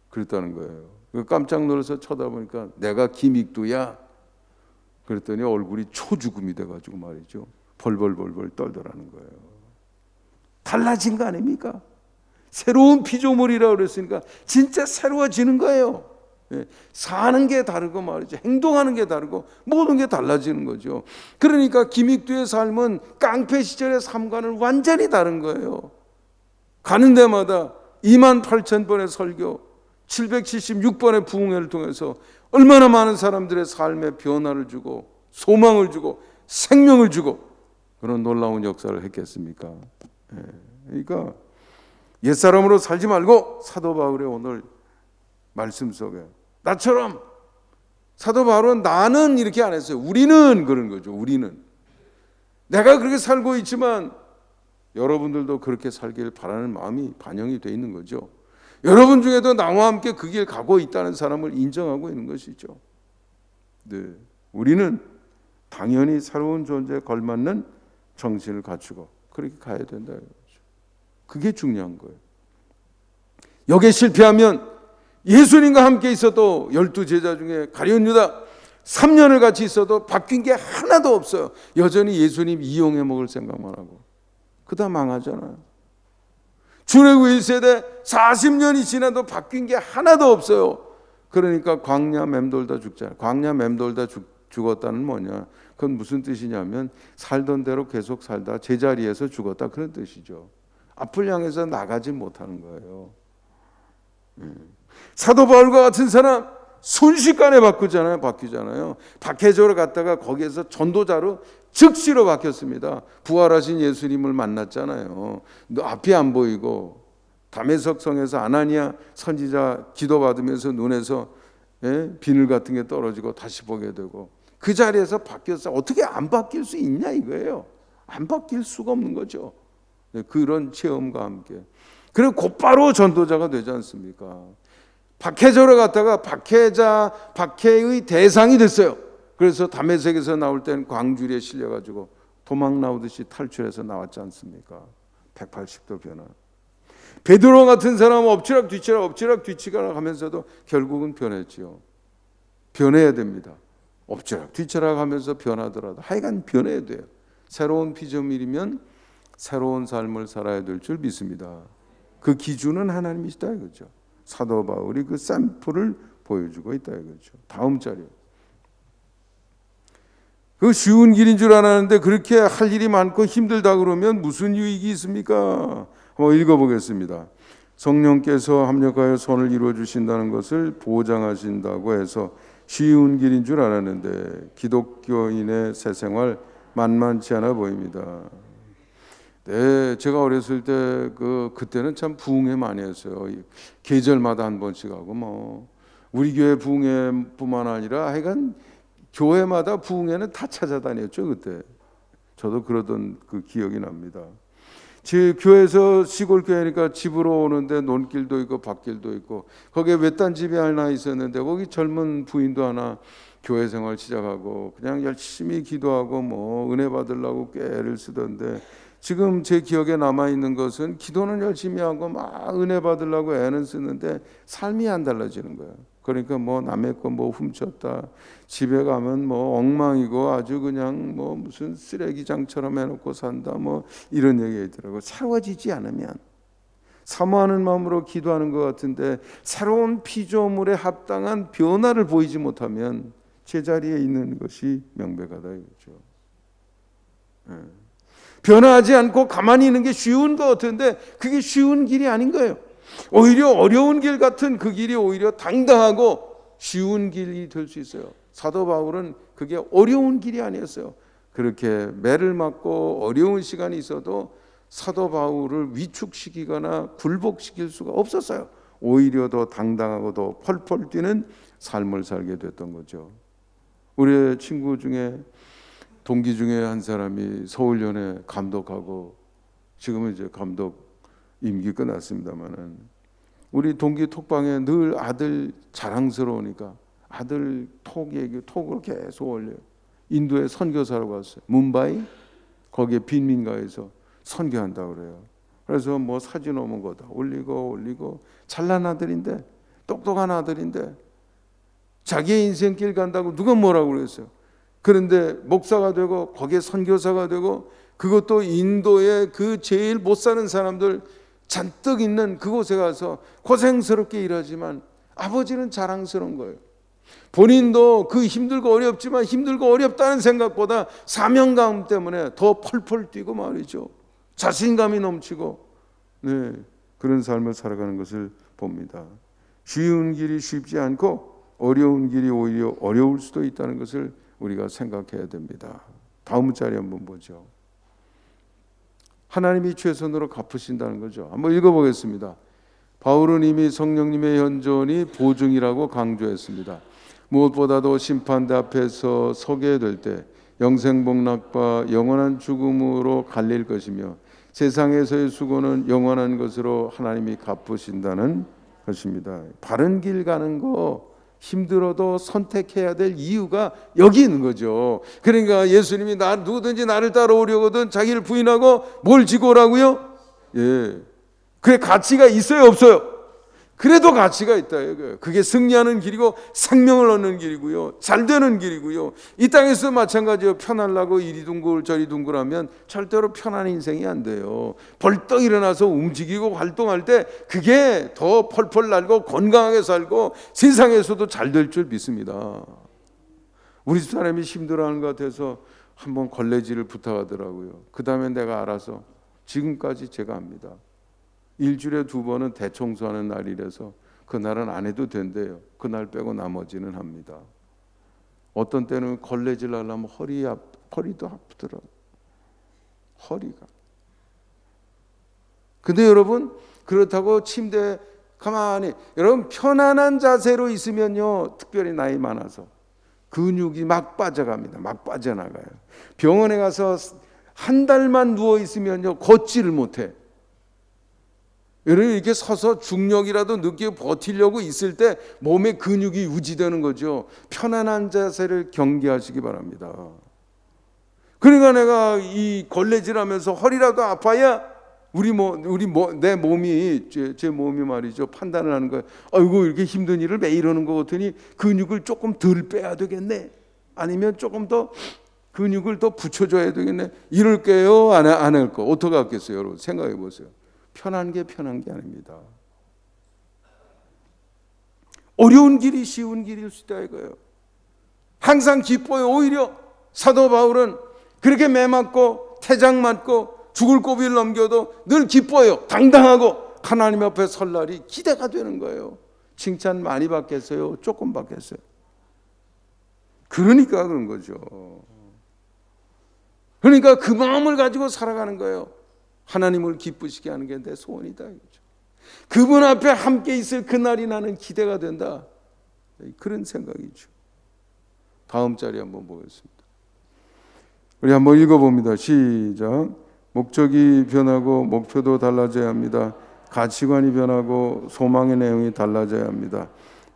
그랬다는 거예요. 깜짝 놀라서 쳐다보니까 내가 김익두야. 그랬더니 얼굴이 초죽음이 돼가지고 말이죠. 벌벌벌벌 떨더라는 거예요. 달라진 거 아닙니까? 새로운 피조물이라고 그랬으니까 진짜 새로워지는 거예요. 사는 게 다르고 말이죠. 행동하는 게 다르고 모든 게 달라지는 거죠. 그러니까 김익두의 삶은 깡패 시절의 삶과는 완전히 다른 거예요. 가는 데마다 28,000번의 설교, 776번의 부흥회를 통해서 얼마나 많은 사람들의 삶에 변화를 주고 소망을 주고 생명을 주고 그런 놀라운 역사를 했겠습니까? 그러니까 옛사람으로 살지 말고 사도 바울의 오늘 말씀 속에 나처럼 사도 바울은 나는 이렇게 안 했어요. 우리는 그런 거죠. 우리는 내가 그렇게 살고 있지만 여러분들도 그렇게 살길 바라는 마음이 반영이 되어 있는 거죠. 여러분 중에도 나와 함께 그 길 가고 있다는 사람을 인정하고 있는 것이죠. 네. 우리는 당연히 새로운 존재에 걸맞는 정신을 갖추고 그렇게 가야 된다. 그게 중요한 거예요. 여기에 실패하면 예수님과 함께 있어도 12제자 중에 가룟 유다 3년을 같이 있어도 바뀐 게 하나도 없어요. 여전히 예수님 이용해 먹을 생각만 하고. 그다 망하잖아요. 출애굽 1세대 40년이 지나도 바뀐 게 하나도 없어요. 그러니까 광야 맴돌다 죽잖아요. 광야 맴돌다 죽었다는 뭐냐? 그건 무슨 뜻이냐면 살던 대로 계속 살다 제자리에서 죽었다 그런 뜻이죠. 앞을 향해서 나가지 못하는 거예요. 사도 바울과 같은 사람 순식간에 바뀌잖아요. 박해조로 갔다가 거기에서 전도자로 즉시로 바뀌었습니다. 부활하신 예수님을 만났잖아요. 앞이 안 보이고 다메섹 성에서 아나니아 선지자 기도받으면서 눈에서 비늘 같은 게 떨어지고 다시 보게 되고 그 자리에서 바뀌었어요. 어떻게 안 바뀔 수 있냐 이거예요. 안 바뀔 수가 없는 거죠. 그런 체험과 함께. 그리고 곧바로 전도자가 되지 않습니까? 박해자로 갔다가 박해의 대상이 됐어요. 그래서 다메섹에서 나올 때는 광주리에 실려가지고 도망 나오듯이 탈출해서 나왔지 않습니까? 180도 변화. 베드로 같은 사람은 엎치락 뒤치락 하면서도 결국은 변했지요. 변해야 됩니다. 엎치락 뒤치락 하면서 변하더라도 하여간 변해야 돼요. 새로운 피조물이면 새로운 삶을 살아야 될 줄 믿습니다. 그 기준은 하나님이시다 이거죠. 사도 바울이 그 샘플을 보여주고 있다 이거죠. 다음 자료. 그 쉬운 길인 줄 알았는데 그렇게 할 일이 많고 힘들다 그러면 무슨 유익이 있습니까? 한번 읽어보겠습니다. 성령께서 합력하여 선을 이루어 주신다는 것을 보장하신다고 해서 쉬운 길인 줄 알았는데 기독교인의 새 생활 만만치 않아 보입니다. 네, 제가 어렸을 때 그때는 참 부흥회 많이 했어요. 계절마다 한 번씩 하고 뭐 우리 교회 부흥회뿐만 아니라 하여간 교회마다 부흥회는 다 찾아다녔죠 그때. 저도 그러던 그 기억이 납니다. 제 교회에서 시골 교회니까 집으로 오는데 논길도 있고 밭길도 있고 거기에 외딴 집이 하나 있었는데 거기 젊은 부인도 하나 교회 생활 시작하고 그냥 열심히 기도하고 뭐 은혜 받으려고 꽤 애를 쓰던데 지금 제 기억에 남아있는 것은 기도는 열심히 하고 막 은혜 받으려고 애는 쓰는데 삶이 안 달라지는 거예요. 그러니까 뭐 남의 거 뭐 훔쳤다 집에 가면 뭐 엉망이고 아주 그냥 뭐 무슨 쓰레기장처럼 해놓고 산다 뭐 이런 얘기가 있더라고요. 새로워지지 않으면 사모하는 마음으로 기도하는 것 같은데 새로운 피조물에 합당한 변화를 보이지 못하면 제자리에 있는 것이 명백하다 이거죠. 변화하지 않고 가만히 있는 게 쉬운 것 같은데 그게 쉬운 길이 아닌 거예요. 오히려 어려운 길 같은 그 길이 오히려 당당하고 쉬운 길이 될 수 있어요. 사도 바울은 그게 어려운 길이 아니었어요. 그렇게 매를 맞고 어려운 시간이 있어도 사도 바울을 위축시키거나 굴복시킬 수가 없었어요. 오히려 더 당당하고 더 펄펄 뛰는 삶을 살게 됐던 거죠. 우리 친구 중에 동기 중에 한 사람이 서울연에 감독하고 지금은 이제 감독 임기 끝났습니다만은 우리 동기 톡방에 늘 아들 자랑스러우니까 아들 톡으로 계속 올려요. 인도에 선교사로 갔어요. 뭄바이 거기에 빈민가에서 선교한다고 그래요. 그래서 뭐 사진 오는 거 다 올리고 잘난 아들인데 똑똑한 아들인데 자기의 인생길 간다고 누가 뭐라고 그랬어요. 그런데 목사가 되고 거기에 선교사가 되고 그것도 인도의 그 제일 못 사는 사람들 잔뜩 있는 그곳에 가서 고생스럽게 일하지만 아버지는 자랑스러운 거예요. 본인도 그 힘들고 어렵지만 힘들고 어렵다는 생각보다 사명감 때문에 더 펄펄 뛰고 말이죠. 자신감이 넘치고 그런 삶을 살아가는 것을 봅니다. 쉬운 길이 쉽지 않고 어려운 길이 오히려 어려울 수도 있다는 것을 우리가 생각해야 됩니다. 다음 자리 한번 보죠. 하나님이 최선으로 갚으신다는 거죠. 한번 읽어보겠습니다. 바울은 이미 성령님의 현존이 보증이라고 강조했습니다. 무엇보다도 심판대 앞에서 서게 될 때 영생복락과 영원한 죽음으로 갈릴 것이며 세상에서의 수고는 영원한 것으로 하나님이 갚으신다는 것입니다. 바른 길 가는 거 힘들어도 선택해야 될 이유가 여기 있는 거죠. 그러니까 예수님이 누구든지 나를 따라오려거든 자기를 부인하고 뭘 지고 오라고요? 예. 그래 가치가 있어요, 없어요? 그래도 가치가 있다 이거예요. 그게 승리하는 길이고 생명을 얻는 길이고요, 잘 되는 길이고요. 이 땅에서 마찬가지예요. 편하려고 이리 둥글 저리 둥글하면 절대로 편한 인생이 안 돼요. 벌떡 일어나서 움직이고 활동할 때 그게 더 펄펄 날고 건강하게 살고 세상에서도 잘 될 줄 믿습니다. 우리 집사람이 힘들어하는 것 같아서 한번 걸레질을 부탁하더라고요. 그 다음에 내가 알아서 지금까지 제가 합니다. 일주일에 2번은 대청소하는 날이라서 그날은 안 해도 된대요. 그날 빼고 나머지는 합니다. 어떤 때는 걸레질 하려면 허리도 아프더라고요. 허리가. 근데 여러분 그렇다고 침대에 가만히 여러분 편안한 자세로 있으면요, 특별히 나이 많아서 근육이 막 빠져갑니다. 막 빠져나가요. 병원에 가서 한 달만 누워 있으면요 걷지를 못해. 여러분 이렇게 서서 중력이라도 느끼고 버티려고 있을 때 몸의 근육이 유지되는 거죠. 편안한 자세를 경계하시기 바랍니다. 그러니까 내가 이 걸레질하면서 허리라도 아파야 내 몸이 제 몸이 말이죠 판단을 하는 거예요. 아이고 이렇게 힘든 일을 매일 하는 것 같으니 근육을 조금 덜 빼야 되겠네. 아니면 조금 더 근육을 더 붙여줘야 되겠네. 이럴게요, 안 할 거. 어떻게 하겠어요, 여러분? 생각해 보세요. 편한 게 아닙니다. 어려운 길이 쉬운 길일 수 있다 이거예요. 항상 기뻐요. 오히려 사도 바울은 그렇게 매 맞고 태장 맞고 죽을 고비를 넘겨도 늘 기뻐요. 당당하고 하나님 앞에 설 날이 기대가 되는 거예요. 칭찬 많이 받겠어요? 조금 받겠어요? 그러니까 그런 거죠. 그러니까 그 마음을 가지고 살아가는 거예요. 하나님을 기쁘시게 하는 게 내 소원이다 이거죠. 그분 앞에 함께 있을 그날이 나는 기대가 된다. 그런 생각이죠. 다음 자리 한번 보겠습니다. 우리 한번 읽어봅니다. 시작. 목적이 변하고 목표도 달라져야 합니다. 가치관이 변하고 소망의 내용이 달라져야 합니다.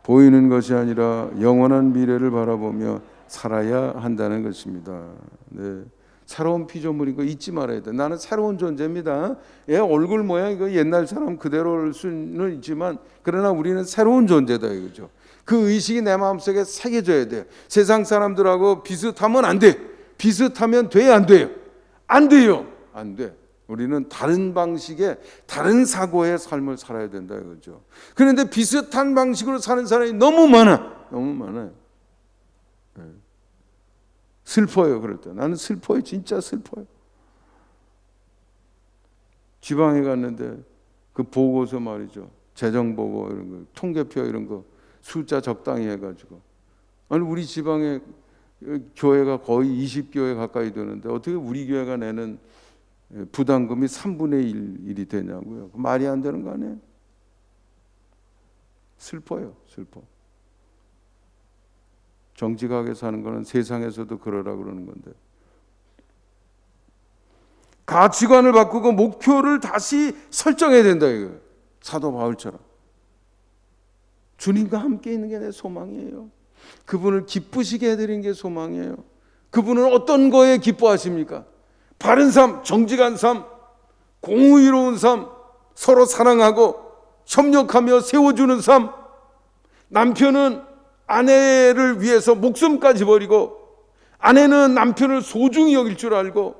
보이는 것이 아니라 영원한 미래를 바라보며 살아야 한다는 것입니다. 네. 새로운 피조물인 거 잊지 말아야 돼. 나는 새로운 존재입니다. 얘 얼굴 모양 이거 옛날 사람 그대로일 수는 있지만 그러나 우리는 새로운 존재다 이거죠. 그 의식이 내 마음속에 새겨져야 돼요. 세상 사람들하고 비슷하면 안 돼. 비슷하면 돼야 안 돼요. 안 돼요. 안 돼. 우리는 다른 방식의 다른 사고의 삶을 살아야 된다 이거죠. 그런데 비슷한 방식으로 사는 사람이 너무 많아요. 네. 슬퍼요. 그럴 때 나는 슬퍼요. 진짜 슬퍼요. 지방에 갔는데 그 보고서 말이죠. 재정보고 이런 거, 통계표 이런 거 숫자 적당히 해가지고 아니 우리 지방에 교회가 거의 20교회 가까이 되는데 어떻게 우리 교회가 내는 부담금이 3분의 1이 되냐고요. 말이 안 되는 거 아니에요? 슬퍼요. 슬퍼. 정직하게 사는 거는 세상에서도 그러라 그러는 건데 가치관을 바꾸고 목표를 다시 설정해야 된다 이거예요. 사도 바울처럼 주님과 함께 있는 게 내 소망이에요. 그분을 기쁘시게 해드리는 게 소망이에요. 그분은 어떤 거에 기뻐하십니까? 바른 삶, 정직한 삶, 공의로운 삶, 서로 사랑하고 협력하며 세워주는 삶. 남편은 아내를 위해서 목숨까지 버리고 아내는 남편을 소중히 여길 줄 알고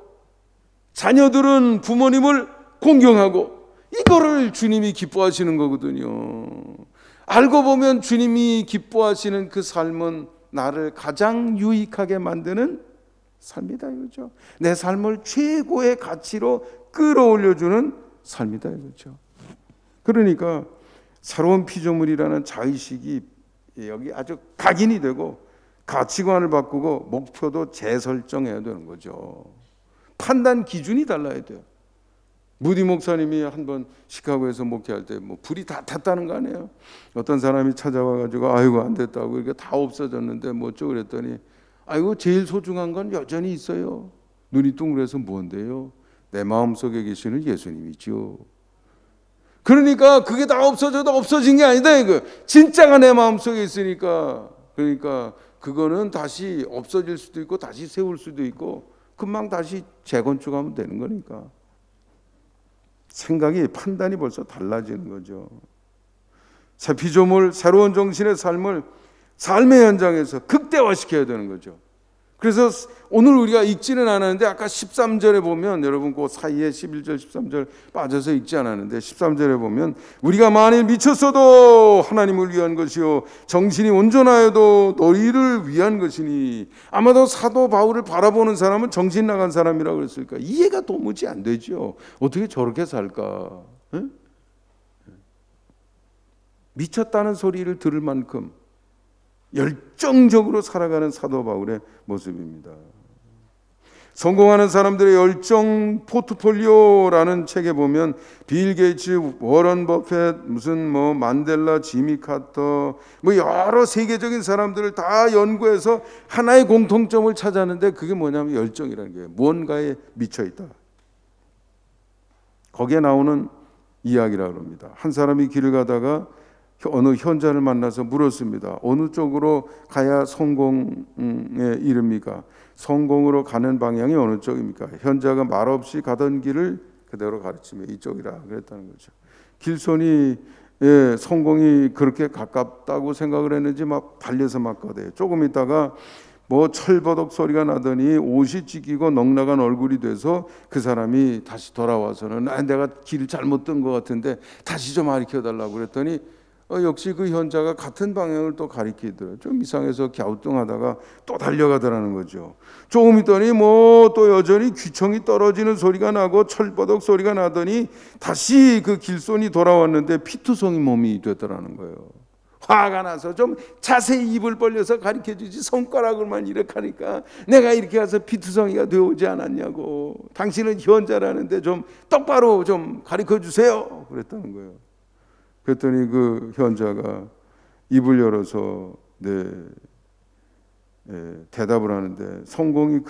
자녀들은 부모님을 공경하고 이거를 주님이 기뻐하시는 거거든요. 알고 보면 주님이 기뻐하시는 그 삶은 나를 가장 유익하게 만드는 삶이다 이거죠. 내 삶을 최고의 가치로 끌어올려주는 삶이다 이거죠. 그러니까 새로운 피조물이라는 자의식이 여기 아주 각인이 되고 가치관을 바꾸고 목표도 재설정해야 되는 거죠. 판단 기준이 달라야 돼요. 무디 목사님이 한번 시카고에서 목회할 때 뭐 불이 다 탔다는 거 아니에요. 어떤 사람이 찾아와가지고 아이고 안 됐다고 이게 다 없어졌는데 뭐 어쩌고 그랬더니 아이고 제일 소중한 건 여전히 있어요. 눈이 둥그래서 뭔데요? 내 마음속에 계시는 예수님이죠. 그러니까 그게 다 없어져도 없어진 게 아니다 이거. 진짜가 내 마음속에 있으니까. 그러니까 그거는 다시 없어질 수도 있고 다시 세울 수도 있고 금방 다시 재건축하면 되는 거니까. 생각이 판단이 벌써 달라지는 거죠. 새 피조물, 새로운 정신의 삶을 삶의 현장에서 극대화시켜야 되는 거죠. 그래서 오늘 우리가 읽지는 않았는데 아까 13절에 보면 여러분 그 사이에 11절 13절 빠져서 읽지 않았는데 13절에 보면 우리가 만일 미쳤어도 하나님을 위한 것이요 정신이 온전하여도 너희를 위한 것이니. 아마도 사도 바울을 바라보는 사람은 정신 나간 사람이라고 그랬을까? 이해가 도무지 안 되죠. 어떻게 저렇게 살까? 응? 미쳤다는 소리를 들을 만큼 열정적으로 살아가는 사도 바울의 모습입니다. 성공하는 사람들의 열정 포트폴리오라는 책에 보면 빌 게이츠, 워런 버핏, 무슨 뭐 만델라, 지미 카터, 뭐 여러 세계적인 사람들을 다 연구해서 하나의 공통점을 찾았는데 그게 뭐냐면 열정이라는 거예요. 무언가에 미쳐 있다. 거기에 나오는 이야기라고 합니다. 한 사람이 길을 가다가 어느 현자를 만나서 물었습니다. 어느 쪽으로 가야 성공에 이릅니까? 성공으로 가는 방향이 어느 쪽입니까? 현자가 말없이 가던 길을 그대로 가르치며 이쪽이라 그랬다는 거죠. 길손이 성공이 그렇게 가깝다고 생각을 했는지 막 달려서 막 가대요. 조금 있다가 뭐 철버덕 소리가 나더니 옷이 찢기고 넉나간 얼굴이 돼서 그 사람이 다시 돌아와서는 내가 길을 잘못 든 것 같은데 다시 좀 가르쳐달라고 그랬더니 역시 그 현자가 같은 방향을 또 가리키더라고요. 좀 이상해서 갸우뚱하다가 또 달려가더라는 거죠. 조금 있더니 뭐 또 여전히 귀청이 떨어지는 소리가 나고 철버덕 소리가 나더니 다시 그 길손이 돌아왔는데 피투성이 몸이 되더라는 거예요. 화가 나서 좀 자세히 입을 벌려서 가르쳐주지 손가락을만 이렇게 하니까 내가 이렇게 해서 피투성이가 되어오지 않았냐고. 당신은 현자라는데 좀 똑바로 좀 가르쳐주세요 그랬다는 거예요. 그랬더니 그 현자가 입을 열어서 대답을 하는데 성공이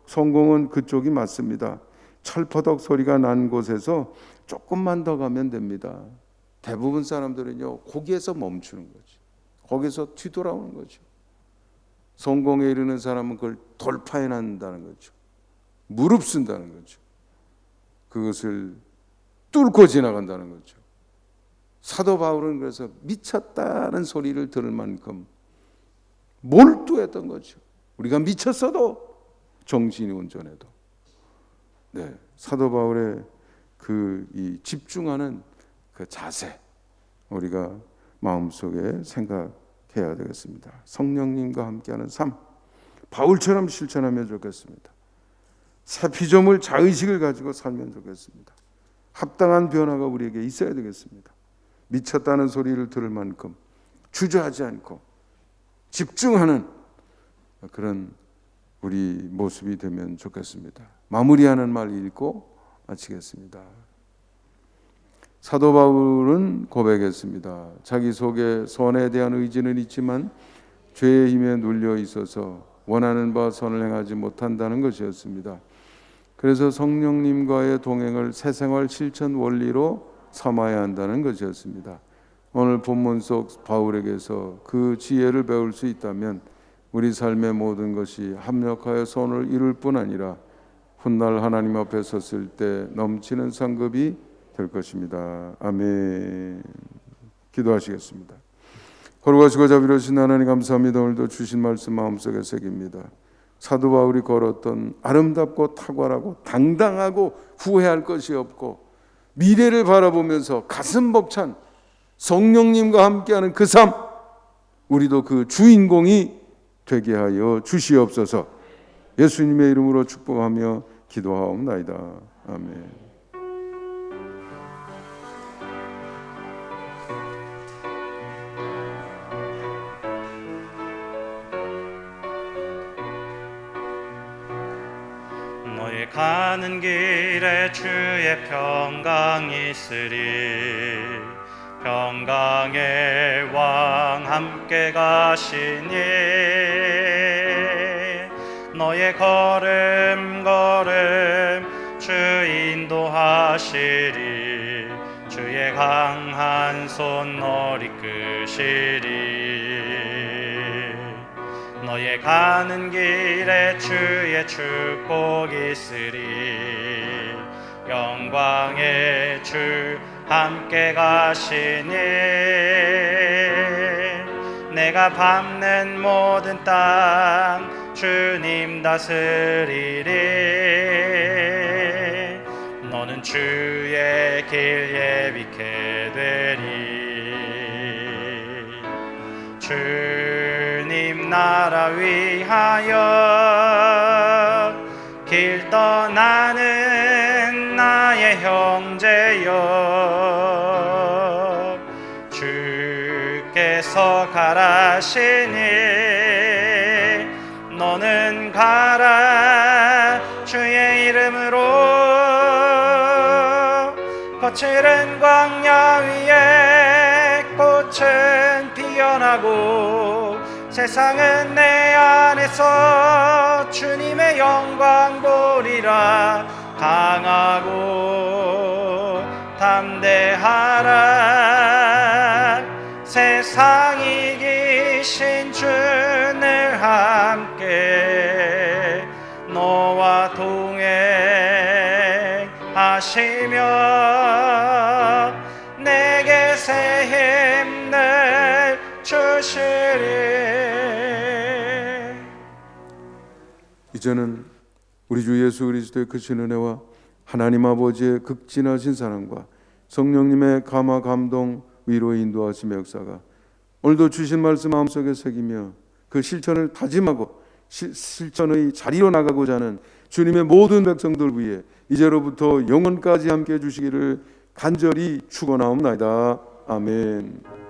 성공은 그쪽이 맞습니다. 철퍼덕 소리가 난 곳에서 조금만 더 가면 됩니다. 대부분 사람들은요 거기에서 멈추는 거죠. 거기서 뒤돌아오는 거죠. 성공에 이르는 사람은 그걸 돌파해 낸다는 거죠. 무릅쓴다는 거죠. 그것을 뚫고 지나간다는 거죠. 사도 바울은 그래서 미쳤다는 소리를 들을 만큼 몰두했던 거죠. 우리가 미쳤어도 정신이 온전해도. 사도 바울의 이 집중하는 그 자세 우리가 마음속에 생각해야 되겠습니다. 성령님과 함께하는 삶 바울처럼 실천하면 좋겠습니다. 새 피조물 자의식을 가지고 살면 좋겠습니다. 합당한 변화가 우리에게 있어야 되겠습니다. 미쳤다는 소리를 들을 만큼 주저하지 않고 집중하는 그런 우리 모습이 되면 좋겠습니다. 마무리하는 말 읽고 마치겠습니다. 사도 바울은 고백했습니다. 자기 속에 선에 대한 의지는 있지만 죄의 힘에 눌려 있어서 원하는 바 선을 행하지 못한다는 것이었습니다. 그래서 성령님과의 동행을 새생활 실천 원리로 삼아야 한다는 것이었습니다. 오늘 본문 속 바울에게서 그 지혜를 배울 수 있다면 우리 삶의 모든 것이 합력하여 선을 이룰 뿐 아니라 훗날 하나님 앞에 섰을 때 넘치는 상급이 될 것입니다. 아멘. 기도하시겠습니다. 거룩하시고 자비로우신 하나님 감사합니다. 오늘도 주신 말씀 마음속에 새깁니다. 사도 바울이 걸었던 아름답고 탁월하고 당당하고 후회할 것이 없고 미래를 바라보면서 가슴 벅찬 성령님과 함께하는 그 삶 우리도 그 주인공이 되게 하여 주시옵소서. 예수님의 이름으로 축복하며 기도하옵나이다. 아멘. 너희 가는 길에 주의 평강이 있으리. 평강의 왕 함께 가시니 너의 걸음 걸음 주 인도하시리. 주의 강한 손 너를 이끄시리. 너의 가는 길에 주의 축복 있으리. 영광의 주 함께 가시니 내가 밟는 모든 땅 주님 다스리리. 너는 주의 길 예비케 되리. 주님 나라 위하여 길 떠나는 나의 형제여, 주께서 가라시니 너는 가라. 주의 이름으로 거칠은 광야 위에 꽃은 피어나고 세상은 내 안에서 주님의 영광 보리라. 강하고 담대하라. 세상 이기신 주를 함께 너와 동행하시며 내게 새 힘을 주시리. 이제는 우리 주 예수 그리스도의 크신 은혜와 하나님 아버지의 극진하신 사랑과 성령님의 감화 감동 위로 인도하심의 역사가 오늘도 주신 말씀 마음속에 새기며 그 실천을 다짐하고 실천의 자리로 나가고자 하는 주님의 모든 백성들 위해 이제로부터 영원까지 함께 해주시기를 간절히 축원하옵나이다. 아멘.